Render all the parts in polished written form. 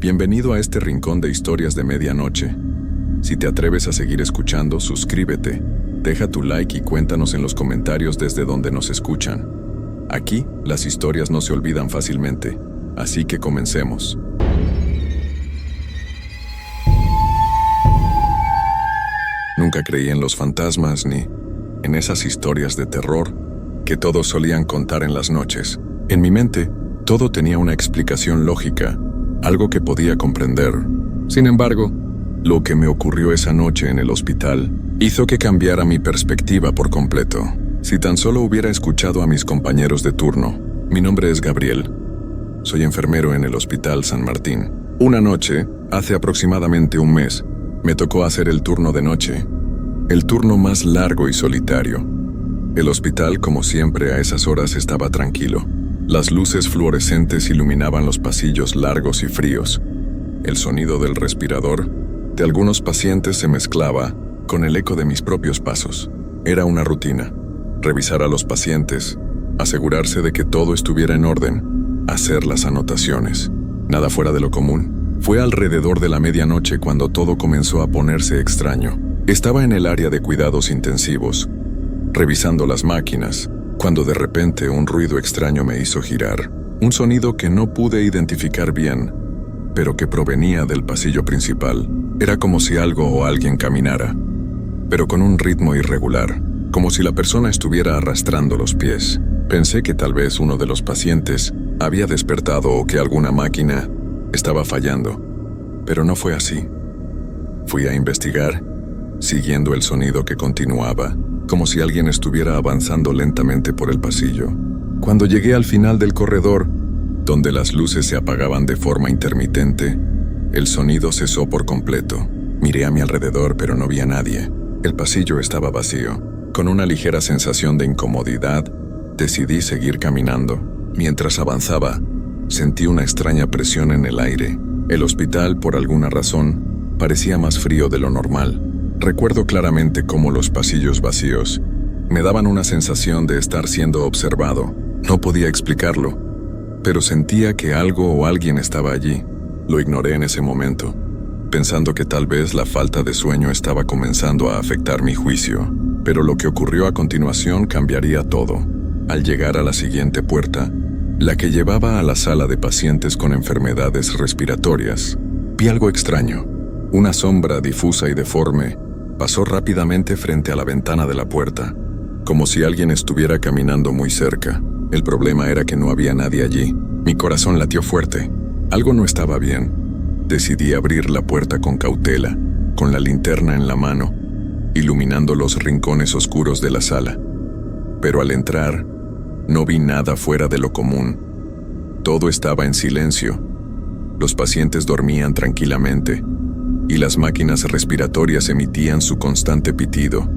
Bienvenido a este rincón de historias de medianoche. Si te atreves a seguir escuchando, suscríbete, deja tu like y cuéntanos en los comentarios desde donde nos escuchan. Aquí, las historias no se olvidan fácilmente, así que comencemos. Nunca creí en los fantasmas ni en esas historias de terror que todos solían contar en las noches. En mi mente, todo tenía una explicación lógica, algo que podía comprender. Sin embargo, lo que me ocurrió esa noche en el hospital hizo que cambiara mi perspectiva por completo. Si tan solo hubiera escuchado a mis compañeros de turno. Mi nombre es Gabriel. Soy enfermero en el Hospital San Martín. Una noche, hace aproximadamente un mes, me tocó hacer el turno de noche. El turno más largo y solitario. El hospital, como siempre a esas horas, estaba tranquilo. Las luces fluorescentes iluminaban los pasillos largos y fríos. El sonido del respirador de algunos pacientes se mezclaba con el eco de mis propios pasos. Era una rutina. Revisar a los pacientes, asegurarse de que todo estuviera en orden, hacer las anotaciones. Nada fuera de lo común. Fue alrededor de la medianoche cuando todo comenzó a ponerse extraño. Estaba en el área de cuidados intensivos, revisando las máquinas, cuando de repente un ruido extraño me hizo girar. Un sonido que no pude identificar bien, pero que provenía del pasillo principal. Era como si algo o alguien caminara, pero con un ritmo irregular, como si la persona estuviera arrastrando los pies. Pensé que tal vez uno de los pacientes había despertado o que alguna máquina estaba fallando, pero no fue así. Fui a investigar, siguiendo el sonido que continuaba, como si alguien estuviera avanzando lentamente por el pasillo. Cuando llegué al final del corredor, donde las luces se apagaban de forma intermitente, el sonido cesó por completo. Miré a mi alrededor, pero no vi a nadie. El pasillo estaba vacío. Con una ligera sensación de incomodidad, decidí seguir caminando. Mientras avanzaba, sentí una extraña presión en el aire. El hospital, por alguna razón, parecía más frío de lo normal. Recuerdo claramente cómo los pasillos vacíos me daban una sensación de estar siendo observado. No podía explicarlo, pero sentía que algo o alguien estaba allí. Lo ignoré en ese momento, pensando que tal vez la falta de sueño estaba comenzando a afectar mi juicio. Pero lo que ocurrió a continuación cambiaría todo. Al llegar a la siguiente puerta, la que llevaba a la sala de pacientes con enfermedades respiratorias, vi algo extraño. Una sombra difusa y deforme pasó rápidamente frente a la ventana de la puerta, como si alguien estuviera caminando muy cerca. El problema era que no había nadie allí. Mi corazón latió fuerte. Algo no estaba bien. Decidí abrir la puerta con cautela, con la linterna en la mano, iluminando los rincones oscuros de la sala. Pero al entrar, no vi nada fuera de lo común. Todo estaba en silencio. Los pacientes dormían tranquilamente, y las máquinas respiratorias emitían su constante pitido.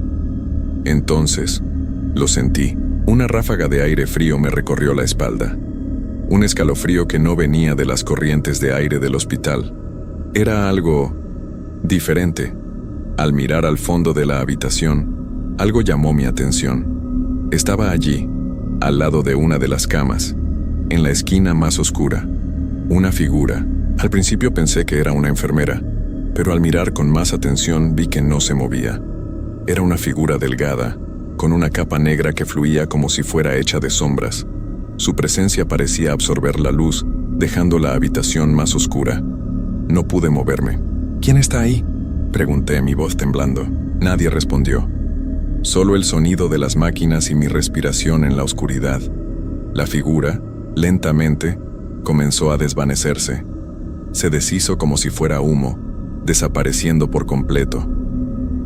Entonces, lo sentí. Una ráfaga de aire frío me recorrió la espalda. Un escalofrío que no venía de las corrientes de aire del hospital. Era algo diferente. Al mirar al fondo de la habitación, algo llamó mi atención. Estaba allí, al lado de una de las camas, en la esquina más oscura, una figura. Al principio pensé que era una enfermera, pero al mirar con más atención vi que no se movía. Era una figura delgada, con una capa negra que fluía como si fuera hecha de sombras. Su presencia parecía absorber la luz, dejando la habitación más oscura. No pude moverme. ¿Quién está ahí?, pregunté, mi voz temblando. Nadie respondió. Solo el sonido de las máquinas y mi respiración en la oscuridad. La figura, lentamente, comenzó a desvanecerse. Se deshizo como si fuera humo, desapareciendo por completo.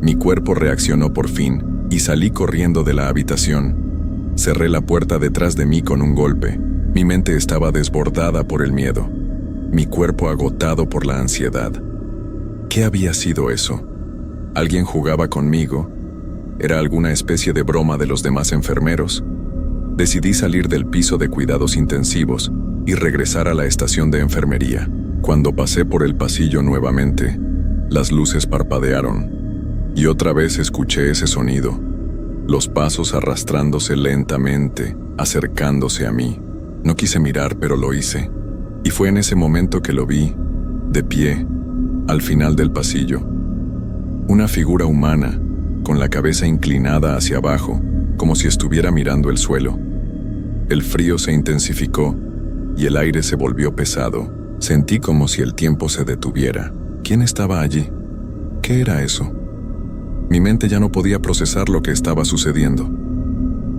Mi cuerpo reaccionó por fin y salí corriendo de la habitación. Cerré la puerta detrás de mí con un golpe. Mi mente estaba desbordada por el miedo, mi cuerpo agotado por la ansiedad. ¿Qué había sido eso? ¿Alguien jugaba conmigo? ¿Era alguna especie de broma de los demás enfermeros? Decidí salir del piso de cuidados intensivos y regresar a la estación de enfermería. Cuando pasé por el pasillo nuevamente, las luces parpadearon, y otra vez escuché ese sonido, los pasos arrastrándose lentamente, acercándose a mí. No quise mirar, pero lo hice, y fue en ese momento que lo vi, de pie, al final del pasillo. Una figura humana, con la cabeza inclinada hacia abajo, como si estuviera mirando el suelo. El frío se intensificó y el aire se volvió pesado. Sentí como si el tiempo se detuviera. ¿Quién estaba allí? ¿Qué era eso? Mi mente ya no podía procesar lo que estaba sucediendo.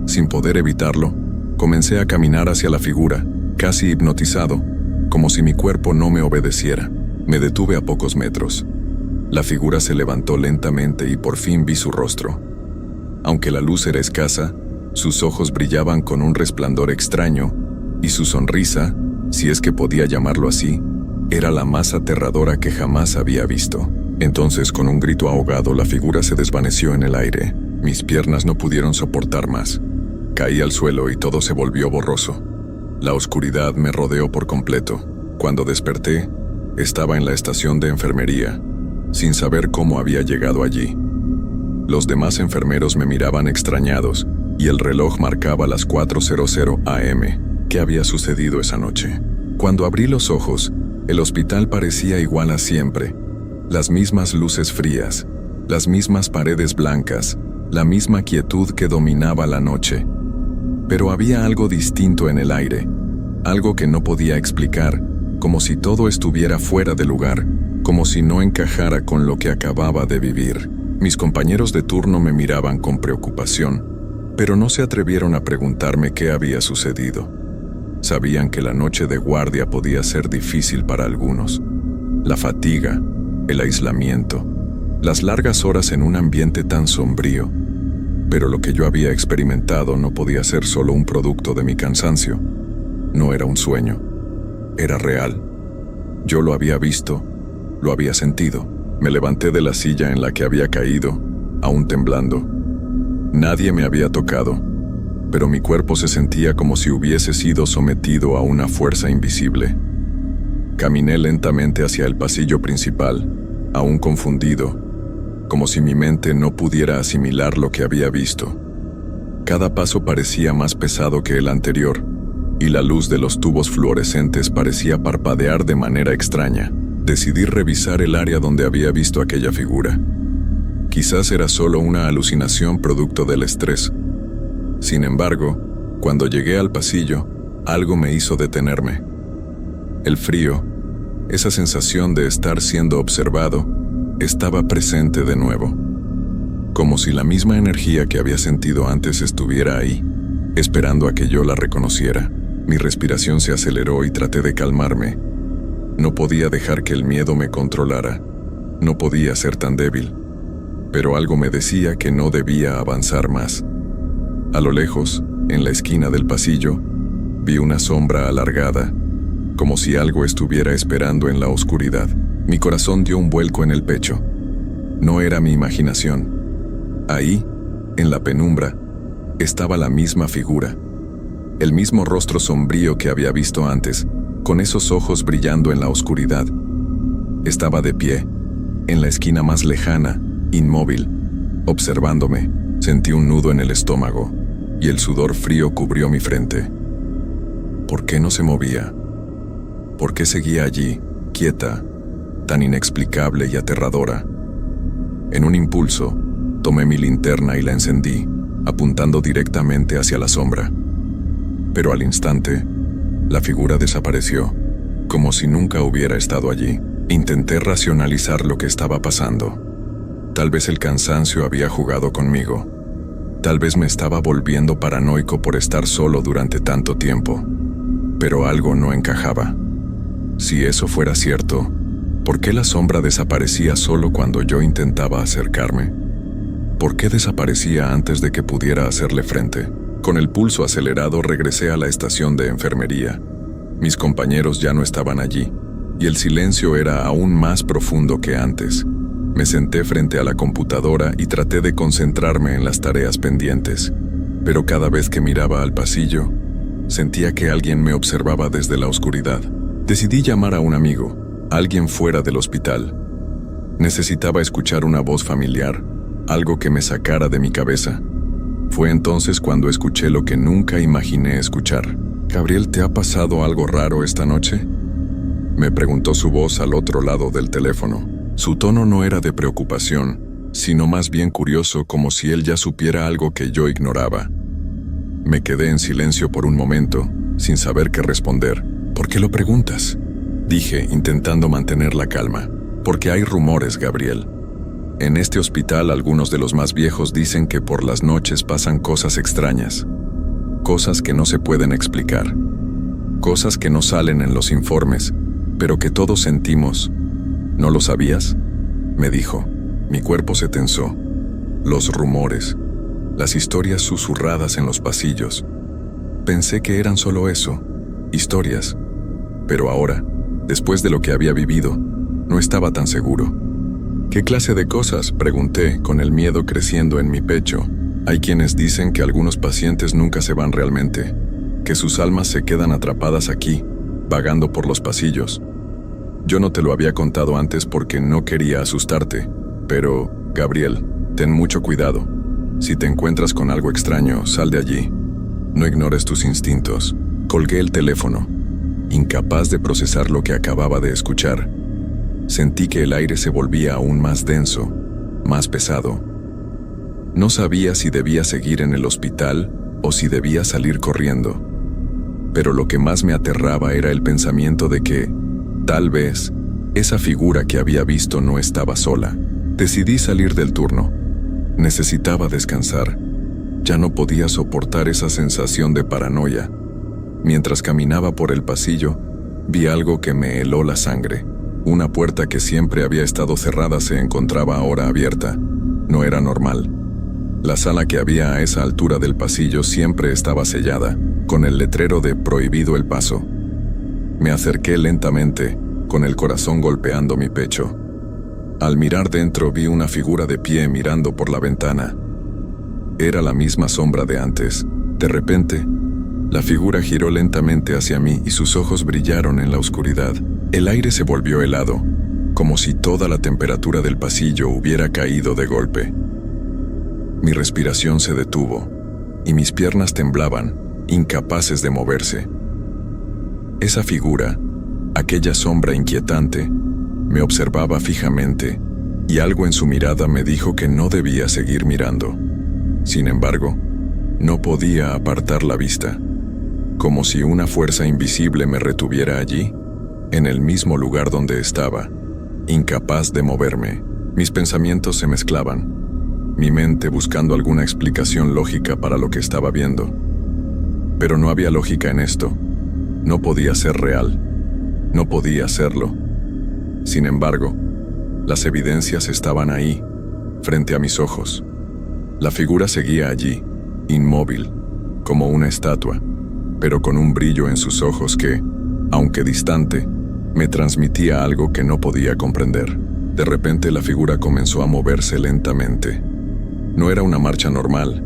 Sin poder evitarlo, comencé a caminar hacia la figura, casi hipnotizado, como si mi cuerpo no me obedeciera. Me detuve a pocos metros. La figura se levantó lentamente y por fin vi su rostro. Aunque la luz era escasa, sus ojos brillaban con un resplandor extraño, y su sonrisa, si es que podía llamarlo así, era la más aterradora que jamás había visto. Entonces, con un grito ahogado, la figura se desvaneció en el aire. Mis piernas no pudieron soportar más. Caí al suelo y todo se volvió borroso. La oscuridad me rodeó por completo. Cuando desperté, estaba en la estación de enfermería, sin saber cómo había llegado allí. Los demás enfermeros me miraban extrañados y el reloj marcaba las 4:00 AM. ¿Qué había sucedido esa noche? Cuando abrí los ojos, el hospital parecía igual a siempre. Las mismas luces frías, las mismas paredes blancas, la misma quietud que dominaba la noche. Pero había algo distinto en el aire, algo que no podía explicar, como si todo estuviera fuera de lugar, como si no encajara con lo que acababa de vivir. Mis compañeros de turno me miraban con preocupación, pero no se atrevieron a preguntarme qué había sucedido. Sabían que la noche de guardia podía ser difícil para algunos. La fatiga, el aislamiento, las largas horas en un ambiente tan sombrío. Pero lo que yo había experimentado no podía ser solo un producto de mi cansancio. No era un sueño, era real. Yo lo había visto, lo había sentido. Me levanté de la silla en la que había caído, aún temblando. Nadie me había tocado, pero mi cuerpo se sentía como si hubiese sido sometido a una fuerza invisible. Caminé lentamente hacia el pasillo principal, aún confundido, como si mi mente no pudiera asimilar lo que había visto. Cada paso parecía más pesado que el anterior, y la luz de los tubos fluorescentes parecía parpadear de manera extraña. Decidí revisar el área donde había visto aquella figura. Quizás era solo una alucinación producto del estrés. Sin embargo, cuando llegué al pasillo, algo me hizo detenerme. El frío, esa sensación de estar siendo observado, estaba presente de nuevo. Como si la misma energía que había sentido antes estuviera ahí, esperando a que yo la reconociera. Mi respiración se aceleró y traté de calmarme. No podía dejar que el miedo me controlara. No podía ser tan débil. Pero algo me decía que no debía avanzar más. A lo lejos, en la esquina del pasillo, vi una sombra alargada, como si algo estuviera esperando en la oscuridad. Mi corazón dio un vuelco en el pecho. No era mi imaginación. Ahí, en la penumbra, estaba la misma figura. El mismo rostro sombrío que había visto antes, con esos ojos brillando en la oscuridad. Estaba de pie, en la esquina más lejana, inmóvil, observándome. Sentí un nudo en el estómago, y el sudor frío cubrió mi frente. ¿Por qué no se movía? ¿Por qué seguía allí, quieta, tan inexplicable y aterradora? En un impulso, tomé mi linterna y la encendí, apuntando directamente hacia la sombra. Pero al instante, la figura desapareció, como si nunca hubiera estado allí. Intenté racionalizar lo que estaba pasando. Tal vez el cansancio había jugado conmigo. Tal vez me estaba volviendo paranoico por estar solo durante tanto tiempo. Pero algo no encajaba. Si eso fuera cierto, ¿por qué la sombra desaparecía solo cuando yo intentaba acercarme? ¿Por qué desaparecía antes de que pudiera hacerle frente? Con el pulso acelerado regresé a la estación de enfermería. Mis compañeros ya no estaban allí, y el silencio era aún más profundo que antes. Me senté frente a la computadora y traté de concentrarme en las tareas pendientes. Pero cada vez que miraba al pasillo, sentía que alguien me observaba desde la oscuridad. Decidí llamar a un amigo, alguien fuera del hospital. Necesitaba escuchar una voz familiar, algo que me sacara de mi cabeza. Fue entonces cuando escuché lo que nunca imaginé escuchar. «Gabriel, ¿te ha pasado algo raro esta noche?». Me preguntó su voz al otro lado del teléfono. Su tono no era de preocupación, sino más bien curioso, como si él ya supiera algo que yo ignoraba. Me quedé en silencio por un momento, sin saber qué responder. ¿Por qué lo preguntas?, dije, intentando mantener la calma. Porque hay rumores, Gabriel. En este hospital algunos de los más viejos dicen que por las noches pasan cosas extrañas. Cosas que no se pueden explicar. Cosas que no salen en los informes, pero que todos sentimos. ¿No lo sabías?, me dijo. Mi cuerpo se tensó. Los rumores. Las historias susurradas en los pasillos. Pensé que eran solo eso, historias. Pero ahora, después de lo que había vivido, no estaba tan seguro. ¿Qué clase de cosas?, pregunté, con el miedo creciendo en mi pecho. Hay quienes dicen que algunos pacientes nunca se van realmente, que sus almas se quedan atrapadas aquí, vagando por los pasillos. Yo no te lo había contado antes porque no quería asustarte, pero, Gabriel, ten mucho cuidado. Si te encuentras con algo extraño, sal de allí. No ignores tus instintos. Colgué el teléfono, incapaz de procesar lo que acababa de escuchar. Sentí que el aire se volvía aún más denso, más pesado. No sabía si debía seguir en el hospital o si debía salir corriendo. Pero lo que más me aterraba era el pensamiento de que, tal vez, esa figura que había visto no estaba sola. Decidí salir del turno. Necesitaba descansar. Ya no podía soportar esa sensación de paranoia. Mientras caminaba por el pasillo, vi algo que me heló la sangre. Una puerta que siempre había estado cerrada se encontraba ahora abierta. No era normal. La sala que había a esa altura del pasillo siempre estaba sellada, con el letrero de prohibido el paso. Me acerqué lentamente, con el corazón golpeando mi pecho. Al mirar dentro vi una figura de pie mirando por la ventana. Era la misma sombra de antes. De repente, la figura giró lentamente hacia mí y sus ojos brillaron en la oscuridad. El aire se volvió helado, como si toda la temperatura del pasillo hubiera caído de golpe. Mi respiración se detuvo, y mis piernas temblaban, incapaces de moverse. Esa figura, aquella sombra inquietante, me observaba fijamente, y algo en su mirada me dijo que no debía seguir mirando. Sin embargo, no podía apartar la vista, como si una fuerza invisible me retuviera allí, en el mismo lugar donde estaba, incapaz de moverme. Mis pensamientos se mezclaban, mi mente buscando alguna explicación lógica para lo que estaba viendo. Pero no había lógica en esto. No podía ser real. No podía serlo. Sin embargo, las evidencias estaban ahí, frente a mis ojos. La figura seguía allí, inmóvil, como una estatua, pero con un brillo en sus ojos que, aunque distante, me transmitía algo que no podía comprender. De repente la figura comenzó a moverse lentamente. No era una marcha normal,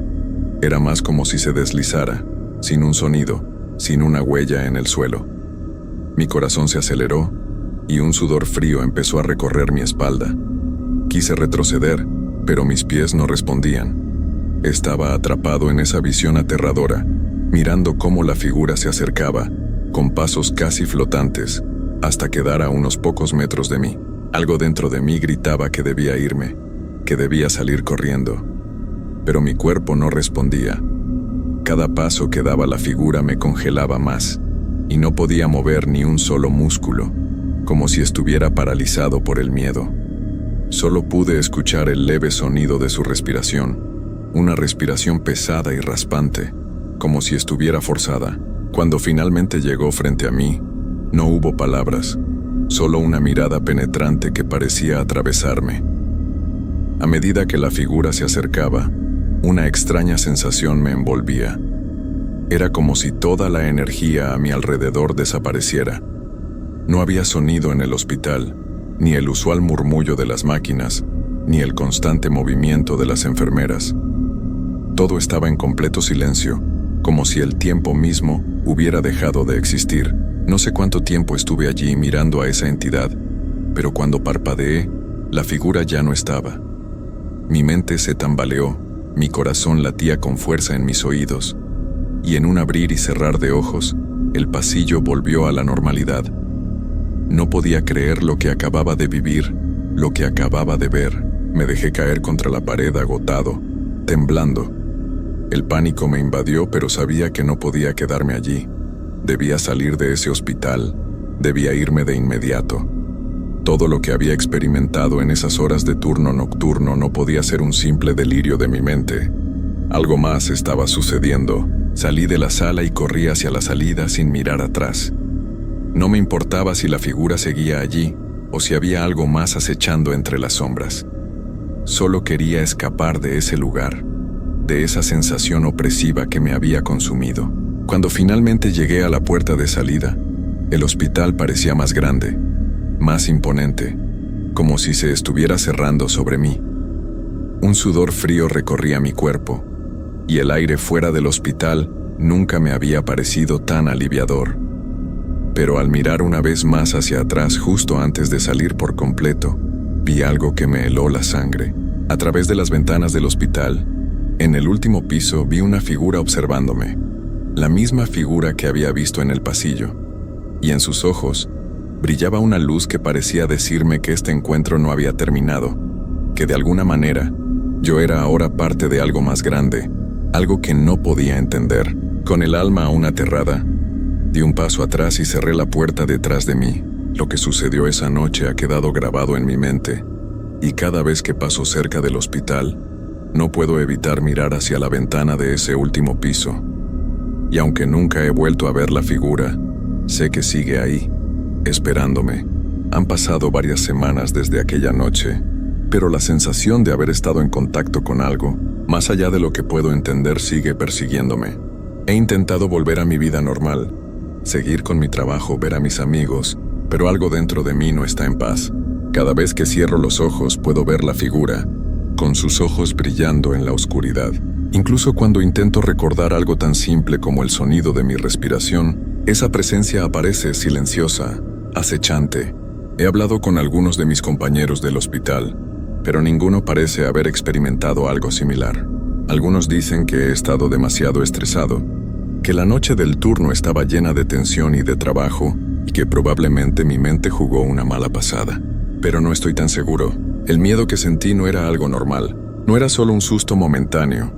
era más como si se deslizara, sin un sonido, sin una huella en el suelo. Mi corazón se aceleró y un sudor frío empezó a recorrer mi espalda. Quise retroceder, pero mis pies no respondían. Estaba atrapado en esa visión aterradora, mirando cómo la figura se acercaba, con pasos casi flotantes, hasta quedar a unos pocos metros de mí. Algo dentro de mí gritaba que debía irme, que debía salir corriendo. Pero mi cuerpo no respondía. Cada paso que daba la figura me congelaba más, y no podía mover ni un solo músculo, como si estuviera paralizado por el miedo. Solo pude escuchar el leve sonido de su respiración, una respiración pesada y raspante, como si estuviera forzada. Cuando finalmente llegó frente a mí, no hubo palabras, solo una mirada penetrante que parecía atravesarme. A medida que la figura se acercaba, una extraña sensación me envolvía. Era como si toda la energía a mi alrededor desapareciera. No había sonido en el hospital, ni el usual murmullo de las máquinas, ni el constante movimiento de las enfermeras. Todo estaba en completo silencio, como si el tiempo mismo hubiera dejado de existir. No sé cuánto tiempo estuve allí mirando a esa entidad, pero cuando parpadeé, la figura ya no estaba. Mi mente se tambaleó, mi corazón latía con fuerza en mis oídos, y en un abrir y cerrar de ojos, el pasillo volvió a la normalidad. No podía creer lo que acababa de vivir, lo que acababa de ver. Me dejé caer contra la pared agotado, temblando. El pánico me invadió, pero sabía que no podía quedarme allí. Debía salir de ese hospital, debía irme de inmediato. Todo lo que había experimentado en esas horas de turno nocturno no podía ser un simple delirio de mi mente. Algo más estaba sucediendo. Salí de la sala y corrí hacia la salida sin mirar atrás. No me importaba si la figura seguía allí o si había algo más acechando entre las sombras. Solo quería escapar de ese lugar, de esa sensación opresiva que me había consumido. Cuando finalmente llegué a la puerta de salida, el hospital parecía más grande, más imponente, como si se estuviera cerrando sobre mí. Un sudor frío recorría mi cuerpo, y el aire fuera del hospital nunca me había parecido tan aliviador. Pero al mirar una vez más hacia atrás justo antes de salir por completo, vi algo que me heló la sangre. A través de las ventanas del hospital, en el último piso vi una figura observándome, la misma figura que había visto en el pasillo, y en sus ojos brillaba una luz que parecía decirme que este encuentro no había terminado, que de alguna manera yo era ahora parte de algo más grande, algo que no podía entender. Con el alma aún aterrada, di un paso atrás y cerré la puerta detrás de mí. Lo que sucedió esa noche ha quedado grabado en mi mente, y cada vez que paso cerca del hospital, no puedo evitar mirar hacia la ventana de ese último piso. Y aunque nunca he vuelto a ver la figura, sé que sigue ahí, esperándome. Han pasado varias semanas desde aquella noche, pero la sensación de haber estado en contacto con algo, más allá de lo que puedo entender, sigue persiguiéndome. He intentado volver a mi vida normal, seguir con mi trabajo, ver a mis amigos, pero algo dentro de mí no está en paz. Cada vez que cierro los ojos puedo ver la figura, con sus ojos brillando en la oscuridad. Incluso cuando intento recordar algo tan simple como el sonido de mi respiración, esa presencia aparece silenciosa, acechante. He hablado con algunos de mis compañeros del hospital, pero ninguno parece haber experimentado algo similar. Algunos dicen que he estado demasiado estresado, que la noche del turno estaba llena de tensión y de trabajo, y que probablemente mi mente jugó una mala pasada. Pero no estoy tan seguro. El miedo que sentí no era algo normal. No era solo un susto momentáneo,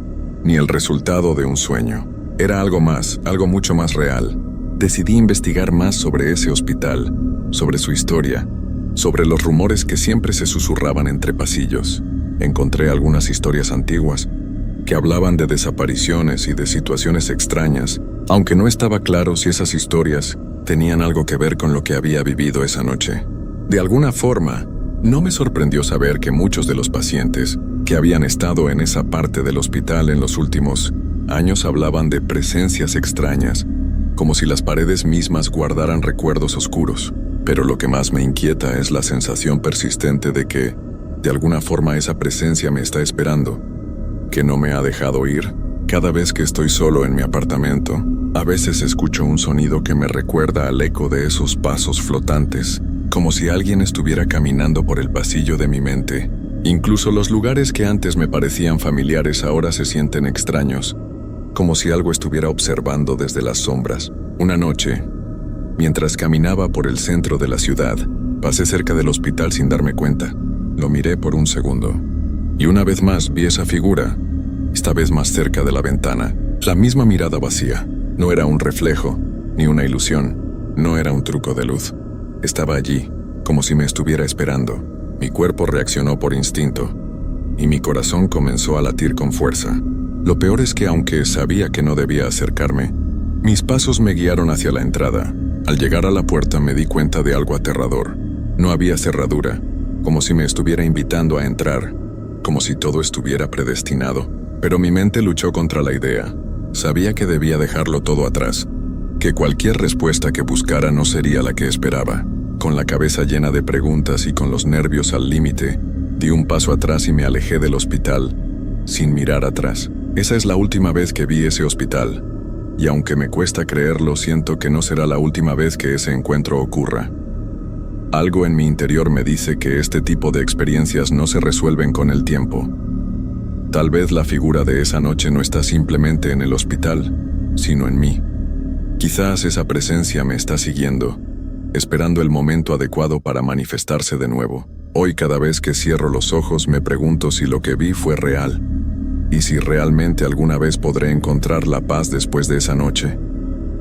ni el resultado de un sueño. Era algo más, algo mucho más real. Decidí investigar más sobre ese hospital, sobre su historia, sobre los rumores que siempre se susurraban entre pasillos. Encontré algunas historias antiguas que hablaban de desapariciones y de situaciones extrañas, aunque no estaba claro si esas historias tenían algo que ver con lo que había vivido esa noche. De alguna forma, no me sorprendió saber que muchos de los pacientes que habían estado en esa parte del hospital en los últimos años hablaban de presencias extrañas, como si las paredes mismas guardaran recuerdos oscuros. Pero lo que más me inquieta es la sensación persistente de que, de alguna forma, esa presencia me está esperando, que no me ha dejado ir. Cada vez que estoy solo en mi apartamento, a veces escucho un sonido que me recuerda al eco de esos pasos flotantes, como si alguien estuviera caminando por el pasillo de mi mente. Incluso los lugares que antes me parecían familiares ahora se sienten extraños, como si algo estuviera observando desde las sombras. Una noche, mientras caminaba por el centro de la ciudad, pasé cerca del hospital sin darme cuenta. Lo miré por un segundo, y una vez más vi esa figura, esta vez más cerca de la ventana. La misma mirada vacía. No era un reflejo, ni una ilusión, no era un truco de luz. Estaba allí, como si me estuviera esperando. Mi cuerpo reaccionó por instinto, y mi corazón comenzó a latir con fuerza. Lo peor es que aunque sabía que no debía acercarme, mis pasos me guiaron hacia la entrada. Al llegar a la puerta me di cuenta de algo aterrador. No había cerradura, como si me estuviera invitando a entrar, como si todo estuviera predestinado. Pero mi mente luchó contra la idea. Sabía que debía dejarlo todo atrás, que cualquier respuesta que buscara no sería la que esperaba. Con la cabeza llena de preguntas y con los nervios al límite, di un paso atrás y me alejé del hospital, sin mirar atrás. Esa es la última vez que vi ese hospital, y aunque me cuesta creerlo, siento que no será la última vez que ese encuentro ocurra. Algo en mi interior me dice que este tipo de experiencias no se resuelven con el tiempo. Tal vez la figura de esa noche no está simplemente en el hospital, sino en mí. Quizás esa presencia me está siguiendo, esperando el momento adecuado para manifestarse de nuevo. Hoy cada vez que cierro los ojos me pregunto si lo que vi fue real, y si realmente alguna vez podré encontrar la paz después de esa noche.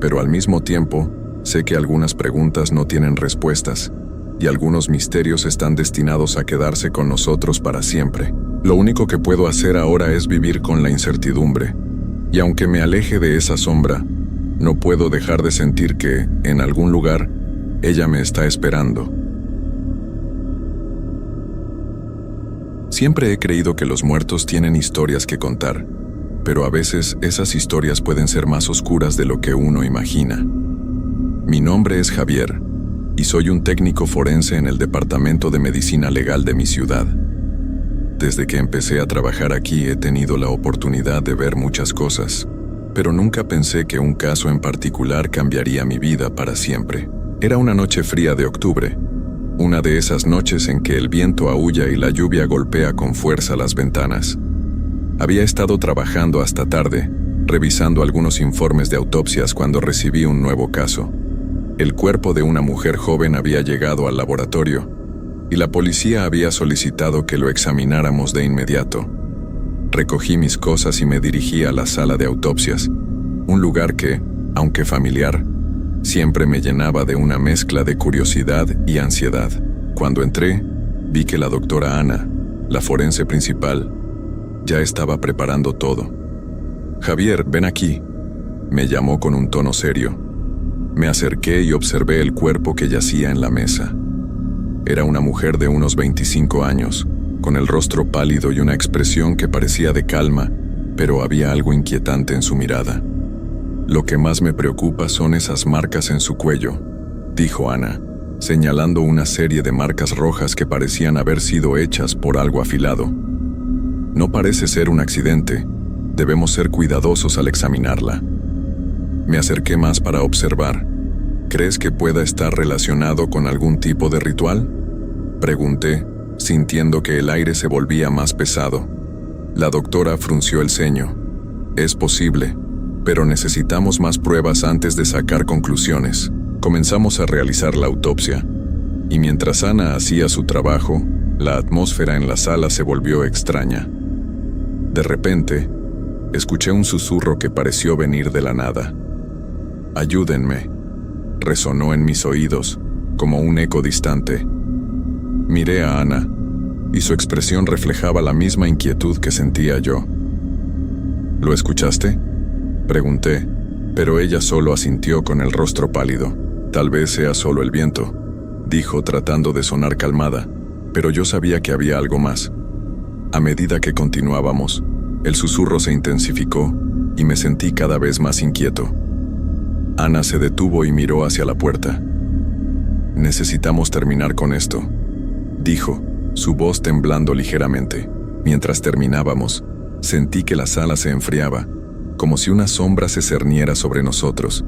Pero al mismo tiempo, sé que algunas preguntas no tienen respuestas, y algunos misterios están destinados a quedarse con nosotros para siempre. Lo único que puedo hacer ahora es vivir con la incertidumbre, y aunque me aleje de esa sombra, no puedo dejar de sentir que, en algún lugar, ella me está esperando. Siempre he creído que los muertos tienen historias que contar, pero a veces esas historias pueden ser más oscuras de lo que uno imagina. Mi nombre es Javier, y soy un técnico forense en el Departamento de Medicina Legal de mi ciudad. Desde que empecé a trabajar aquí he tenido la oportunidad de ver muchas cosas, pero nunca pensé que un caso en particular cambiaría mi vida para siempre. Era una noche fría de octubre, una de esas noches en que el viento aúlla y la lluvia golpea con fuerza las ventanas. Había estado trabajando hasta tarde, revisando algunos informes de autopsias cuando recibí un nuevo caso. El cuerpo de una mujer joven había llegado al laboratorio, y la policía había solicitado que lo examináramos de inmediato. Recogí mis cosas y me dirigí a la sala de autopsias, un lugar que, aunque familiar, siempre me llenaba de una mezcla de curiosidad y ansiedad. Cuando entré, vi que la doctora Ana, la forense principal, ya estaba preparando todo. «Javier, ven aquí», me llamó con un tono serio. Me acerqué y observé el cuerpo que yacía en la mesa. Era una mujer de unos 25 años, con el rostro pálido y una expresión que parecía de calma, pero había algo inquietante en su mirada. «Lo que más me preocupa son esas marcas en su cuello», dijo Ana, señalando una serie de marcas rojas que parecían haber sido hechas por algo afilado. «No parece ser un accidente. Debemos ser cuidadosos al examinarla». Me acerqué más para observar. «¿Crees que pueda estar relacionado con algún tipo de ritual?», pregunté, sintiendo que el aire se volvía más pesado. La doctora frunció el ceño. «Es posible, pero necesitamos más pruebas antes de sacar conclusiones». Comenzamos a realizar la autopsia, y mientras Ana hacía su trabajo, la atmósfera en la sala se volvió extraña. De repente, escuché un susurro que pareció venir de la nada. «Ayúdenme», resonó en mis oídos, como un eco distante. Miré a Ana, y su expresión reflejaba la misma inquietud que sentía yo. «¿Lo escuchaste?», pregunté, pero ella solo asintió con el rostro pálido. «Tal vez sea solo el viento», dijo tratando de sonar calmada, pero yo sabía que había algo más. A medida que continuábamos, el susurro se intensificó y me sentí cada vez más inquieto. Ana se detuvo y miró hacia la puerta. «Necesitamos terminar con esto», dijo, su voz temblando ligeramente. Mientras terminábamos, sentí que la sala se enfriaba, como si una sombra se cerniera sobre nosotros.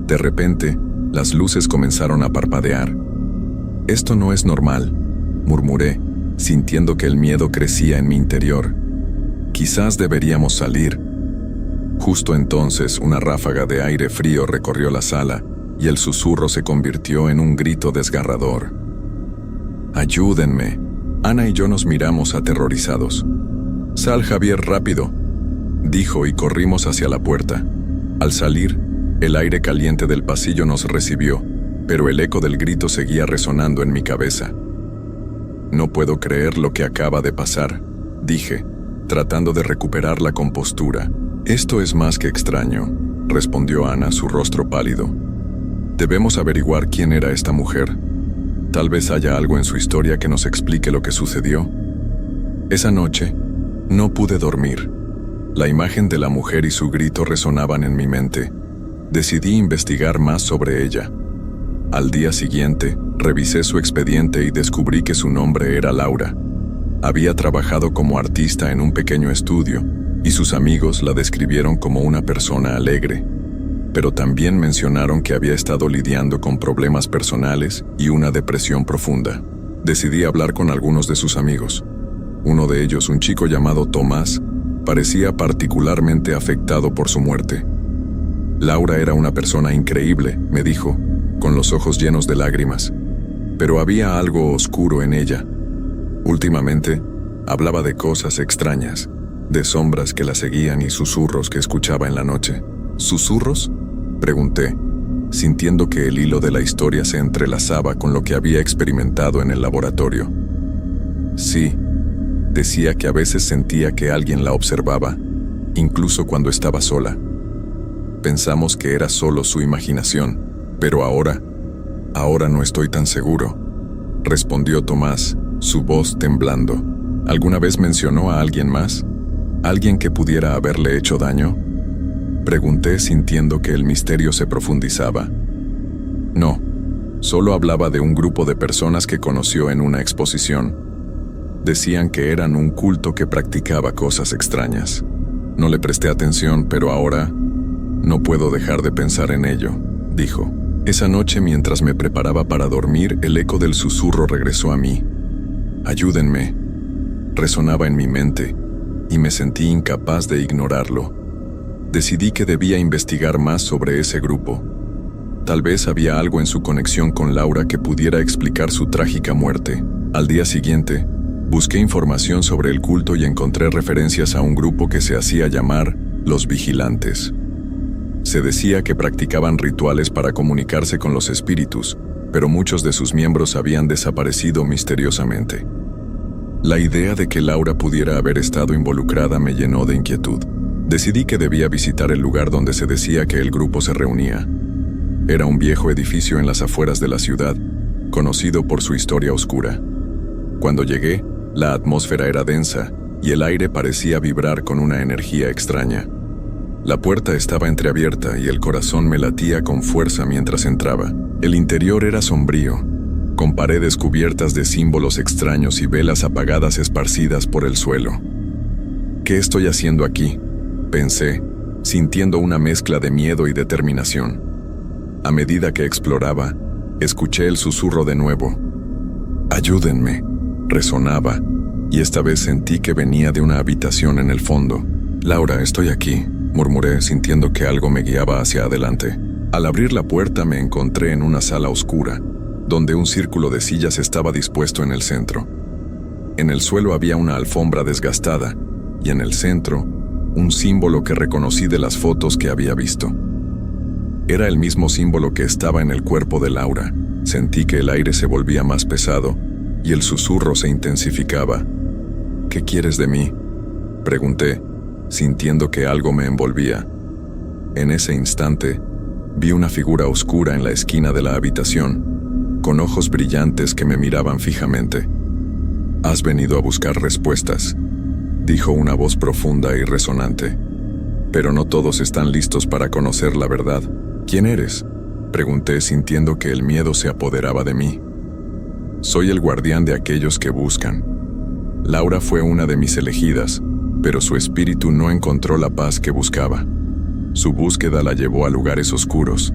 De repente, las luces comenzaron a parpadear. «Esto no es normal», murmuré, sintiendo que el miedo crecía en mi interior. «Quizás deberíamos salir». Justo entonces, una ráfaga de aire frío recorrió la sala y el susurro se convirtió en un grito desgarrador. «Ayúdenme». Ana y yo nos miramos aterrorizados. «Sal, Javier, rápido», dijo y corrimos hacia la puerta. Al salir, el aire caliente del pasillo nos recibió, pero el eco del grito seguía resonando en mi cabeza. «No puedo creer lo que acaba de pasar», dije, tratando de recuperar la compostura. «Esto es más que extraño», respondió Ana, su rostro pálido. «Debemos averiguar quién era esta mujer. Tal vez haya algo en su historia que nos explique lo que sucedió». Esa noche, no pude dormir. La imagen de la mujer y su grito resonaban en mi mente. Decidí investigar más sobre ella. Al día siguiente, revisé su expediente y descubrí que su nombre era Laura. Había trabajado como artista en un pequeño estudio, y sus amigos la describieron como una persona alegre. Pero también mencionaron que había estado lidiando con problemas personales y una depresión profunda. Decidí hablar con algunos de sus amigos. Uno de ellos, un chico llamado Tomás, parecía particularmente afectado por su muerte. «Laura era una persona increíble», me dijo, con los ojos llenos de lágrimas, pero había algo oscuro en ella. Últimamente, hablaba de cosas extrañas, de sombras que la seguían y susurros que escuchaba en la noche. ¿Susurros?, pregunté, sintiendo que el hilo de la historia se entrelazaba con lo que había experimentado en el laboratorio. Sí, decía que a veces sentía que alguien la observaba, incluso cuando estaba sola. Pensamos que era solo su imaginación, pero ahora no estoy tan seguro, respondió Tomás, su voz temblando. ¿Alguna vez mencionó a alguien más? ¿Alguien que pudiera haberle hecho daño?, pregunté sintiendo que el misterio se profundizaba. No, solo hablaba de un grupo de personas que conoció en una exposición. Decían que eran un culto que practicaba cosas extrañas. No le presté atención, pero ahora no puedo dejar de pensar en ello, dijo. Esa noche, mientras me preparaba para dormir, el eco del susurro regresó a mí. «Ayúdenme», resonaba en mi mente, y me sentí incapaz de ignorarlo. Decidí que debía investigar más sobre ese grupo. Tal vez había algo en su conexión con Laura que pudiera explicar su trágica muerte. Al día siguiente, busqué información sobre el culto y encontré referencias a un grupo que se hacía llamar Los Vigilantes. Se decía que practicaban rituales para comunicarse con los espíritus, pero muchos de sus miembros habían desaparecido misteriosamente. La idea de que Laura pudiera haber estado involucrada me llenó de inquietud. Decidí que debía visitar el lugar donde se decía que el grupo se reunía. Era un viejo edificio en las afueras de la ciudad, conocido por su historia oscura. Cuando llegué, la atmósfera era densa y el aire parecía vibrar con una energía extraña. La puerta estaba entreabierta y el corazón me latía con fuerza mientras entraba. El interior era sombrío, con paredes cubiertas de símbolos extraños y velas apagadas esparcidas por el suelo. ¿Qué estoy haciendo aquí?, pensé, sintiendo una mezcla de miedo y determinación. A medida que exploraba, escuché el susurro de nuevo. «Ayúdenme», resonaba, y esta vez sentí que venía de una habitación en el fondo. «Laura, estoy aquí», murmuré, sintiendo que algo me guiaba hacia adelante. Al abrir la puerta me encontré en una sala oscura, donde un círculo de sillas estaba dispuesto en el centro. En el suelo había una alfombra desgastada, y en el centro, un símbolo que reconocí de las fotos que había visto. Era el mismo símbolo que estaba en el cuerpo de Laura. Sentí que el aire se volvía más pesado y el susurro se intensificaba. «¿Qué quieres de mí?», pregunté, sintiendo que algo me envolvía. En ese instante, vi una figura oscura en la esquina de la habitación, con ojos brillantes que me miraban fijamente. «Has venido a buscar respuestas», dijo una voz profunda y resonante. «Pero no todos están listos para conocer la verdad». «¿Quién eres?», pregunté, sintiendo que el miedo se apoderaba de mí. «Soy el guardián de aquellos que buscan». Laura fue una de mis elegidas, pero su espíritu no encontró la paz que buscaba. Su búsqueda la llevó a lugares oscuros,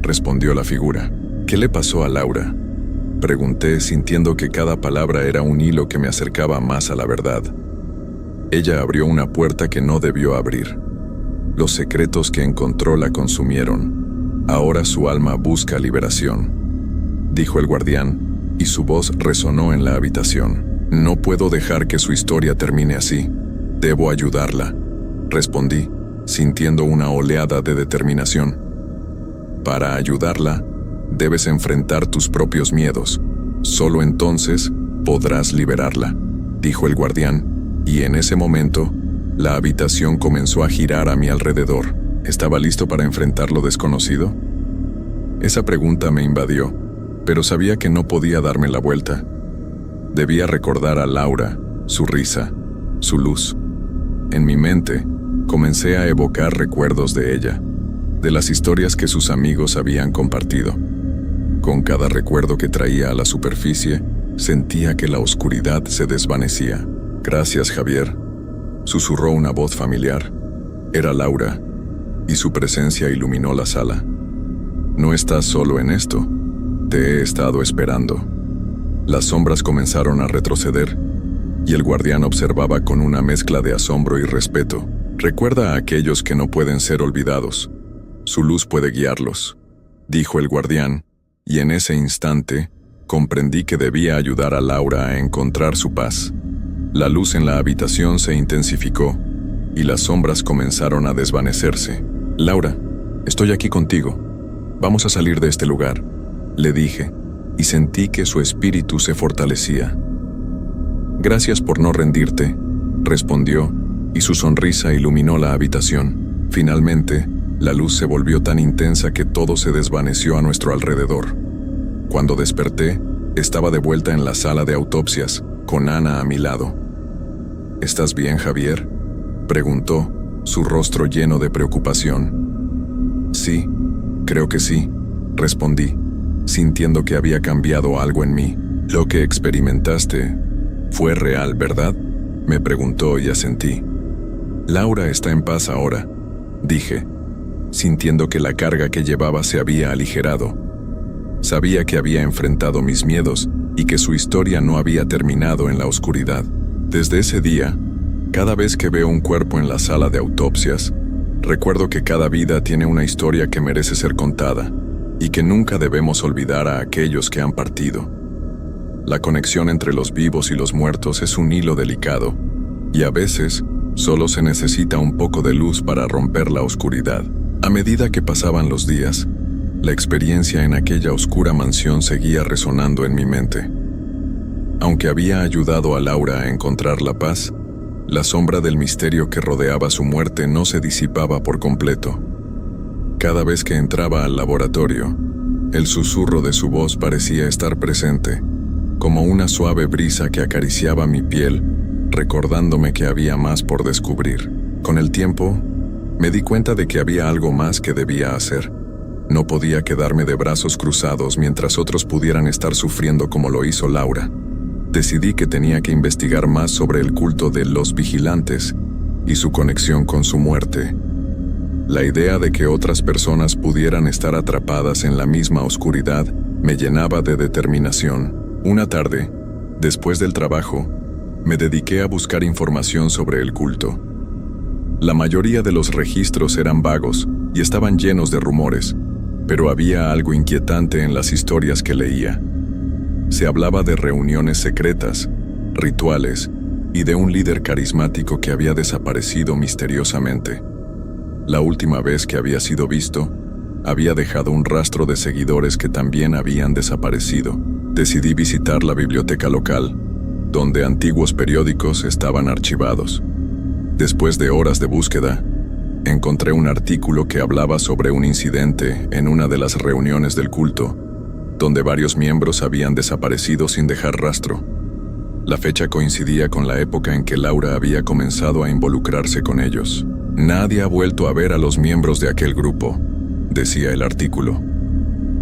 respondió la figura. «¿Qué le pasó a Laura?», pregunté, sintiendo que cada palabra era un hilo que me acercaba más a la verdad. Ella abrió una puerta que no debió abrir. Los secretos que encontró la consumieron. Ahora su alma busca liberación», dijo el guardián, y su voz resonó en la habitación. «No puedo dejar que su historia termine así. Debo ayudarla», respondí, sintiendo una oleada de determinación. «Para ayudarla, debes enfrentar tus propios miedos. Solo entonces podrás liberarla», dijo el guardián. Y en ese momento, la habitación comenzó a girar a mi alrededor. ¿Estaba listo para enfrentar lo desconocido? Esa pregunta me invadió, pero sabía que no podía darme la vuelta. Debía recordar a Laura, su risa, su luz. En mi mente, comencé a evocar recuerdos de ella, de las historias que sus amigos habían compartido. Con cada recuerdo que traía a la superficie, sentía que la oscuridad se desvanecía. «Gracias, Javier», susurró una voz familiar. Era Laura, y su presencia iluminó la sala. «No estás solo en esto. Te he estado esperando». Las sombras comenzaron a retroceder, y el guardián observaba con una mezcla de asombro y respeto. «Recuerda a aquellos que no pueden ser olvidados. Su luz puede guiarlos», dijo el guardián, y en ese instante comprendí que debía ayudar a Laura a encontrar su paz. La luz en la habitación se intensificó y las sombras comenzaron a desvanecerse. «Laura, estoy aquí contigo. Vamos a salir de este lugar», le dije, y sentí que su espíritu se fortalecía. «Gracias por no rendirte», respondió, y su sonrisa iluminó la habitación. Finalmente, la luz se volvió tan intensa que todo se desvaneció a nuestro alrededor. Cuando desperté, estaba de vuelta en la sala de autopsias, con Ana a mi lado. «¿Estás bien, Javier?», preguntó, su rostro lleno de preocupación. «Sí, creo que sí», respondí, sintiendo que había cambiado algo en mí. «Lo que experimentaste fue real, ¿verdad?», me preguntó y asentí. «Laura está en paz ahora», dije, sintiendo que la carga que llevaba se había aligerado. Sabía que había enfrentado mis miedos y que su historia no había terminado en la oscuridad. Desde ese día, cada vez que veo un cuerpo en la sala de autopsias, recuerdo que cada vida tiene una historia que merece ser contada y que nunca debemos olvidar a aquellos que han partido. La conexión entre los vivos y los muertos es un hilo delicado, y a veces solo se necesita un poco de luz para romper la oscuridad. A medida que pasaban los días, la experiencia en aquella oscura mansión seguía resonando en mi mente. Aunque había ayudado a Laura a encontrar la paz, la sombra del misterio que rodeaba su muerte no se disipaba por completo. Cada vez que entraba al laboratorio, el susurro de su voz parecía estar presente, como una suave brisa que acariciaba mi piel, recordándome que había más por descubrir. Con el tiempo, me di cuenta de que había algo más que debía hacer. No podía quedarme de brazos cruzados mientras otros pudieran estar sufriendo como lo hizo Laura. Decidí que tenía que investigar más sobre el culto de los vigilantes y su conexión con su muerte. La idea de que otras personas pudieran estar atrapadas en la misma oscuridad me llenaba de determinación. Una tarde, después del trabajo, me dediqué a buscar información sobre el culto. La mayoría de los registros eran vagos y estaban llenos de rumores, pero había algo inquietante en las historias que leía. Se hablaba de reuniones secretas, rituales y de un líder carismático que había desaparecido misteriosamente. La última vez que había sido visto, había dejado un rastro de seguidores que también habían desaparecido. Decidí visitar la biblioteca local, donde antiguos periódicos estaban archivados. Después de horas de búsqueda, encontré un artículo que hablaba sobre un incidente en una de las reuniones del culto, donde varios miembros habían desaparecido sin dejar rastro. La fecha coincidía con la época en que Laura había comenzado a involucrarse con ellos. «Nadie ha vuelto a ver a los miembros de aquel grupo», decía el artículo.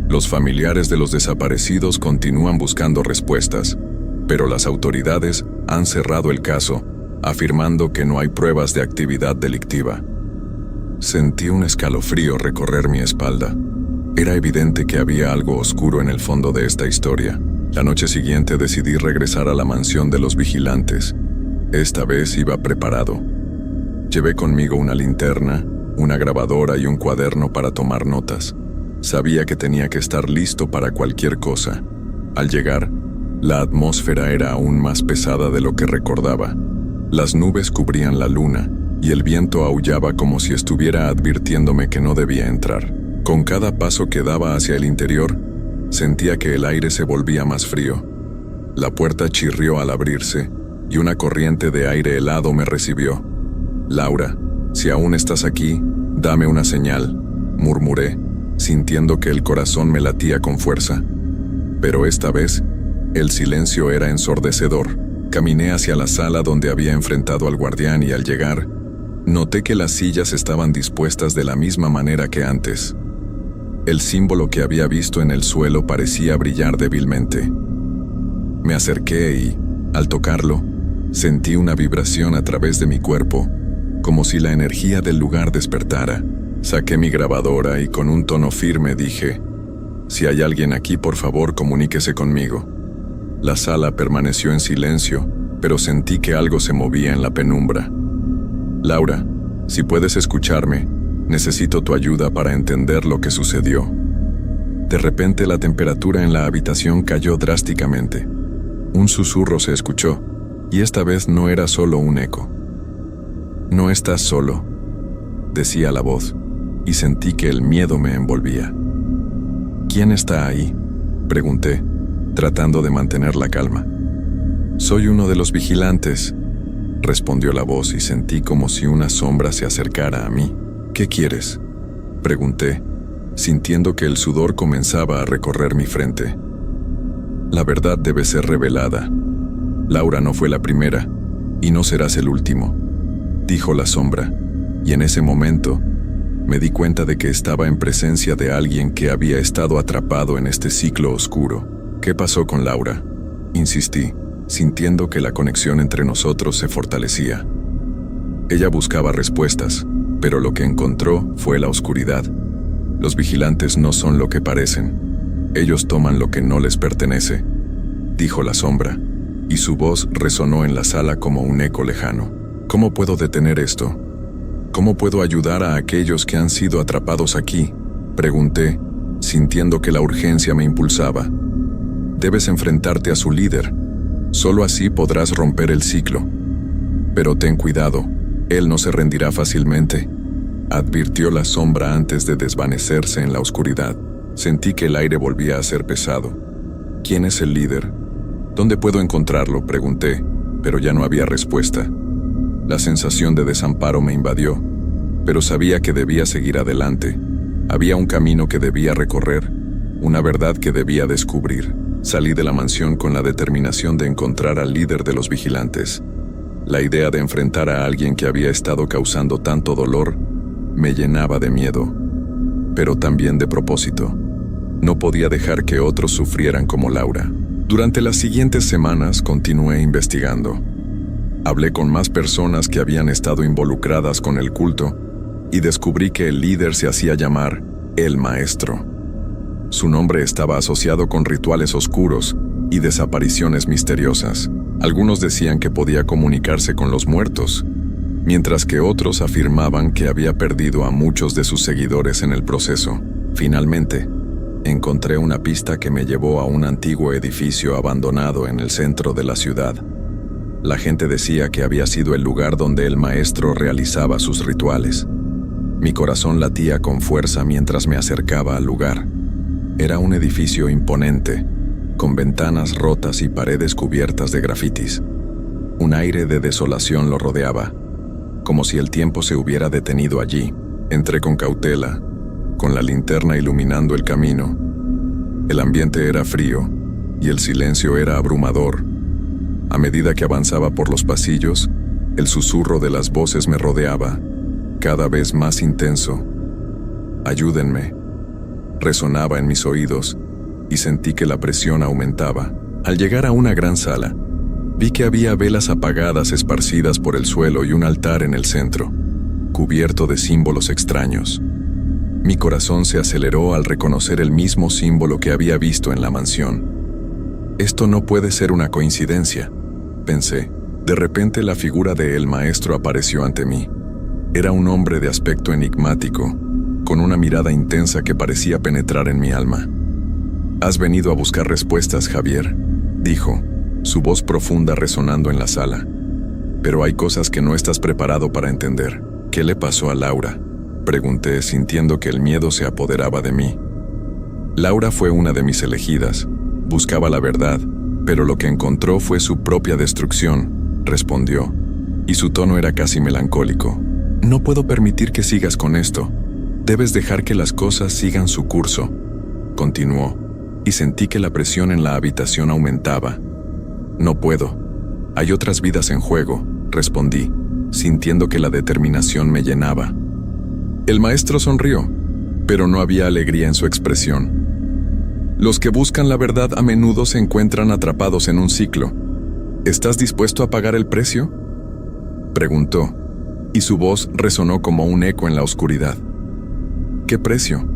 «Los familiares de los desaparecidos continúan buscando respuestas, pero las autoridades han cerrado el caso, afirmando que no hay pruebas de actividad delictiva». Sentí un escalofrío recorrer mi espalda. Era evidente que había algo oscuro en el fondo de esta historia. La noche siguiente decidí regresar a la mansión de los vigilantes. Esta vez iba preparado. Llevé conmigo una linterna, una grabadora y un cuaderno para tomar notas. Sabía que tenía que estar listo para cualquier cosa. Al llegar, la atmósfera era aún más pesada de lo que recordaba. Las nubes cubrían la luna, y el viento aullaba como si estuviera advirtiéndome que no debía entrar. Con cada paso que daba hacia el interior, sentía que el aire se volvía más frío. La puerta chirrió al abrirse, y una corriente de aire helado me recibió. «Laura, si aún estás aquí, dame una señal», murmuré, sintiendo que el corazón me latía con fuerza. Pero esta vez, el silencio era ensordecedor. Caminé hacia la sala donde había enfrentado al guardián y al llegar, noté que las sillas estaban dispuestas de la misma manera que antes. El símbolo que había visto en el suelo parecía brillar débilmente. Me acerqué y, al tocarlo, sentí una vibración a través de mi cuerpo, como si la energía del lugar despertara. Saqué mi grabadora y con un tono firme dije: «Si hay alguien aquí, por favor, comuníquese conmigo». La sala permaneció en silencio, pero sentí que algo se movía en la penumbra. «Laura, si puedes escucharme, necesito tu ayuda para entender lo que sucedió». De repente la temperatura en la habitación cayó drásticamente. Un susurro se escuchó, y esta vez no era solo un eco. «No estás solo», decía la voz, y sentí que el miedo me envolvía. «¿Quién está ahí?», pregunté, tratando de mantener la calma. «Soy uno de los vigilantes», respondió la voz y sentí como si una sombra se acercara a mí. «¿Qué quieres?», pregunté, sintiendo que el sudor comenzaba a recorrer mi frente. «La verdad debe ser revelada. Laura no fue la primera, y no serás el último», dijo la sombra, y en ese momento me di cuenta de que estaba en presencia de alguien que había estado atrapado en este ciclo oscuro. «¿Qué pasó con Laura?», insistí, sintiendo que la conexión entre nosotros se fortalecía. Ella buscaba respuestas, pero lo que encontró fue la oscuridad. Los vigilantes no son lo que parecen. Ellos toman lo que no les pertenece, dijo la sombra, y su voz resonó en la sala como un eco lejano. «¿Cómo puedo detener esto? ¿Cómo puedo ayudar a aquellos que han sido atrapados aquí?», pregunté, sintiendo que la urgencia me impulsaba. «Debes enfrentarte a su líder. Solo así podrás romper el ciclo. Pero ten cuidado, él no se rendirá fácilmente», advirtió la sombra antes de desvanecerse en la oscuridad. Sentí que el aire volvía a ser pesado. «¿Quién es el líder? ¿Dónde puedo encontrarlo?», pregunté, pero ya no había respuesta. La sensación de desamparo me invadió, pero sabía que debía seguir adelante. Había un camino que debía recorrer, una verdad que debía descubrir. Salí de la mansión con la determinación de encontrar al líder de los vigilantes. La idea de enfrentar a alguien que había estado causando tanto dolor me llenaba de miedo, pero también de propósito. No podía dejar que otros sufrieran como Laura. Durante las siguientes semanas continué investigando. Hablé con más personas que habían estado involucradas con el culto y descubrí que el líder se hacía llamar el Maestro. Su nombre estaba asociado con rituales oscuros y desapariciones misteriosas. Algunos decían que podía comunicarse con los muertos, mientras que otros afirmaban que había perdido a muchos de sus seguidores en el proceso. Finalmente, encontré una pista que me llevó a un antiguo edificio abandonado en el centro de la ciudad. La gente decía que había sido el lugar donde el maestro realizaba sus rituales. Mi corazón latía con fuerza mientras me acercaba al lugar. Era un edificio imponente, con ventanas rotas y paredes cubiertas de grafitis. Un aire de desolación lo rodeaba, como si el tiempo se hubiera detenido allí. Entré con cautela, con la linterna iluminando el camino. El ambiente era frío y el silencio era abrumador. A medida que avanzaba por los pasillos, el susurro de las voces me rodeaba, cada vez más intenso. «Ayúdenme», resonaba en mis oídos, y sentí que la presión aumentaba. Al llegar a una gran sala, vi que había velas apagadas esparcidas por el suelo y un altar en el centro, cubierto de símbolos extraños. Mi corazón se aceleró al reconocer el mismo símbolo que había visto en la mansión. «Esto no puede ser una coincidencia», pensé. De repente la figura de el maestro apareció ante mí. Era un hombre de aspecto enigmático, con una mirada intensa que parecía penetrar en mi alma. «Has venido a buscar respuestas, Javier», dijo, su voz profunda resonando en la sala. «Pero hay cosas que no estás preparado para entender». «¿Qué le pasó a Laura?», pregunté, sintiendo que el miedo se apoderaba de mí. Laura fue una de mis elegidas. Buscaba la verdad, pero lo que encontró fue su propia destrucción, respondió, y su tono era casi melancólico. «No puedo permitir que sigas con esto. Debes dejar que las cosas sigan su curso», continuó, y sentí que la presión en la habitación aumentaba. «No puedo. Hay otras vidas en juego», respondí, sintiendo que la determinación me llenaba. El maestro sonrió, pero no había alegría en su expresión. «Los que buscan la verdad a menudo se encuentran atrapados en un ciclo. ¿Estás dispuesto a pagar el precio?», preguntó, y su voz resonó como un eco en la oscuridad. «¿Qué precio?»,